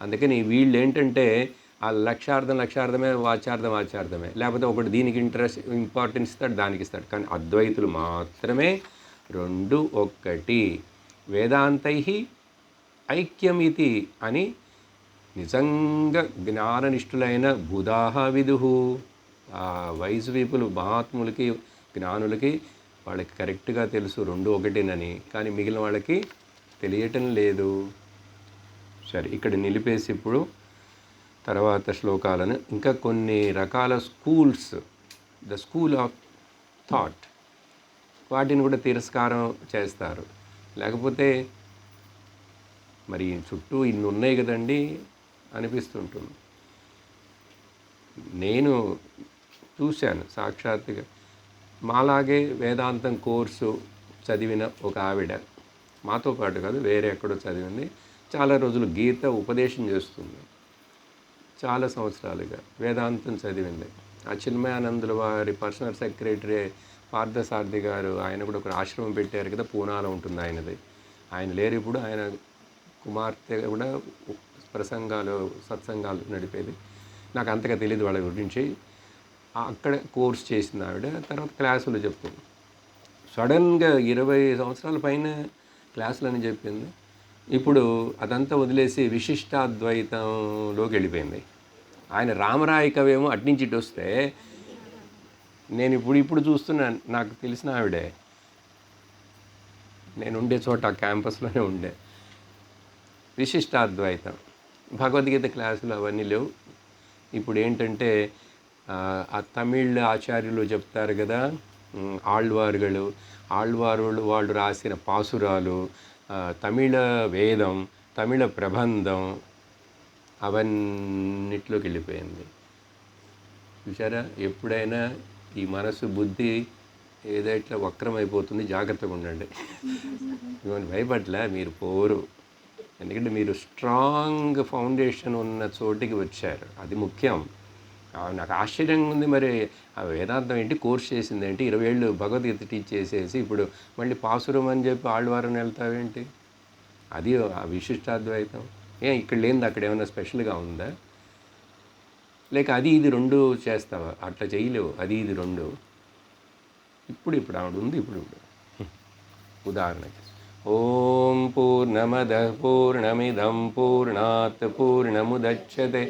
[SPEAKER 1] అందుకని వీళ్ళు ఏంటంటే ఆ లక్ష్యార్థమే, వాచ్యార్థమే, లేకపోతే ఒకటి దీనికి ఇంపార్టెన్స్ ఇస్తాడు, దానికి ఇస్తాడు. కానీ అద్వైతులు మాత్రమే రెండు ఒక్కటి. వేదాంతై ఐక్యమితి అని నిజంగా జ్ఞాననిష్ఠులైన బుధాహ విదుహు, ఆ వైజ్ పీపుల్, మహాత్ములకి, జ్ఞానులకి వాళ్ళకి కరెక్ట్గా తెలుసు రెండు ఒకటేనని. కానీ మిగిలిన వాళ్ళకి తెలియటం లేదు. సరే, ఇక్కడ నిలిపేసి ఇప్పుడు తర్వాత శ్లోకాలను ఇంకా కొన్ని రకాల schools, the school of thought, వాటిని కూడా తిరస్కారం చేస్తారు. లేకపోతే మరి చుట్టూ ఇన్ని ఉన్నాయి కదండి అనిపిస్తుంటుంది. నేను చూశాను సాక్షాత్తుగా. మాలాగే వేదాంతం కోర్సు చదివిన ఒక ఆవిడ, మాతో పాటు కాదు వేరే ఎక్కడో చదివింది, చాలా రోజులు గీత ఉపదేశం చేస్తుంది. చాలా సంవత్సరాలుగా వేదాంతం చదివింది. ఆ చిన్మయానందుల వారి పర్సనల్ సెక్రటరీ పార్థసారథి గారు, ఆయన కూడా ఒక ఆశ్రమం పెట్టారు కదా, పూనాలో ఉంటుంది ఆయనది. ఆయన లేరు ఇప్పుడు. ఆయన కుమార్తె కూడా ప్రసంగాలు, సత్సంగాలు నడిపేది. నాకు అంతగా తెలియదు వాళ్ళ గురించి. అక్కడ కోర్స్ చేసింది ఆవిడ. తర్వాత క్లాసులు చెప్తుంది. సడన్గా 20 సంవత్సరాల పైన క్లాసులని చెప్పింది. ఇప్పుడు అదంతా వదిలేసి విశిష్టాద్వైతంలోకి వెళ్ళిపోయింది. ఆయన రామరాయ కవేమో అట్నుంచి ఇటు వస్తే, నేను ఇప్పుడు చూస్తున్నాను, నాకు తెలిసిన ఆవిడే నేను ఉండే చోట ఆ క్యాంపస్లోనే ఉండే. విశిష్టాద్వైతం భగవద్గీత క్లాసులు అవన్నీ లేవు. ఇప్పుడు ఏంటంటే ఆ తమిళ్ ఆచార్యులు చెప్తారు కదా, ఆళ్వారుಗಳು వాళ్ళు రాసిన పాసురాలు, తమిళ వేదం, తమిళ ప్రబంధం అవన్నిట్లోకి వెళ్ళిపోయింది. చూసారా, ఎప్పుడైనా ఈ మనసు బుద్ధి ఏదో ఇట్లా వక్రమైపోతుంది, జాగ్రత్తగా ఉండండి. మిమ్మల్ని భయపట్ల, మీరు పోరు. ఎందుకంటే మీరు స్ట్రాంగ్ ఫౌండేషన్ ఉన్న చోటికి వచ్చారు, అది ముఖ్యం. నాకు ఆశ్చర్యంగా ఉంది, మరి ఆ వేదాంతం ఏంటి, కోర్స్ చేసింది ఏంటి, 20 ఏళ్ళు భగవద్గీత టీచ్ చేసేసి ఇప్పుడు మళ్ళీ పాసురం అని చెప్పి ఆళ్వారం వెళ్తావేంటి? అది ఆ విశిష్టాద్వైతం. ఇక్కడ లేనిది అక్కడ ఏమైనా స్పెషల్గా ఉందా? లేక అది ఇది రెండు చేస్తావా? అట్లా చేయలేవు, అది ఇది రెండు. ఇప్పుడు ఆవిడ ఉంది. ఇప్పుడు ఉదాహరణకి ఓం పూర్ణమద పూర్ణమిదం పూర్ణాత్ పూర్ణముదచ్యతే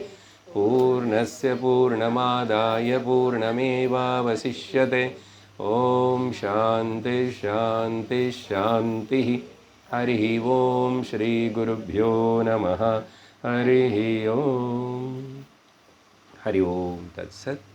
[SPEAKER 1] పూర్ణస్య పూర్ణమాదాయ పూర్ణమేవావశిష్యతే. ఓం శాంతి శాంతి శాంతి. హరి ఓం శ్రీ గురుభ్యో నమః. హరి ఓం. హరి ఓం తత్సత్.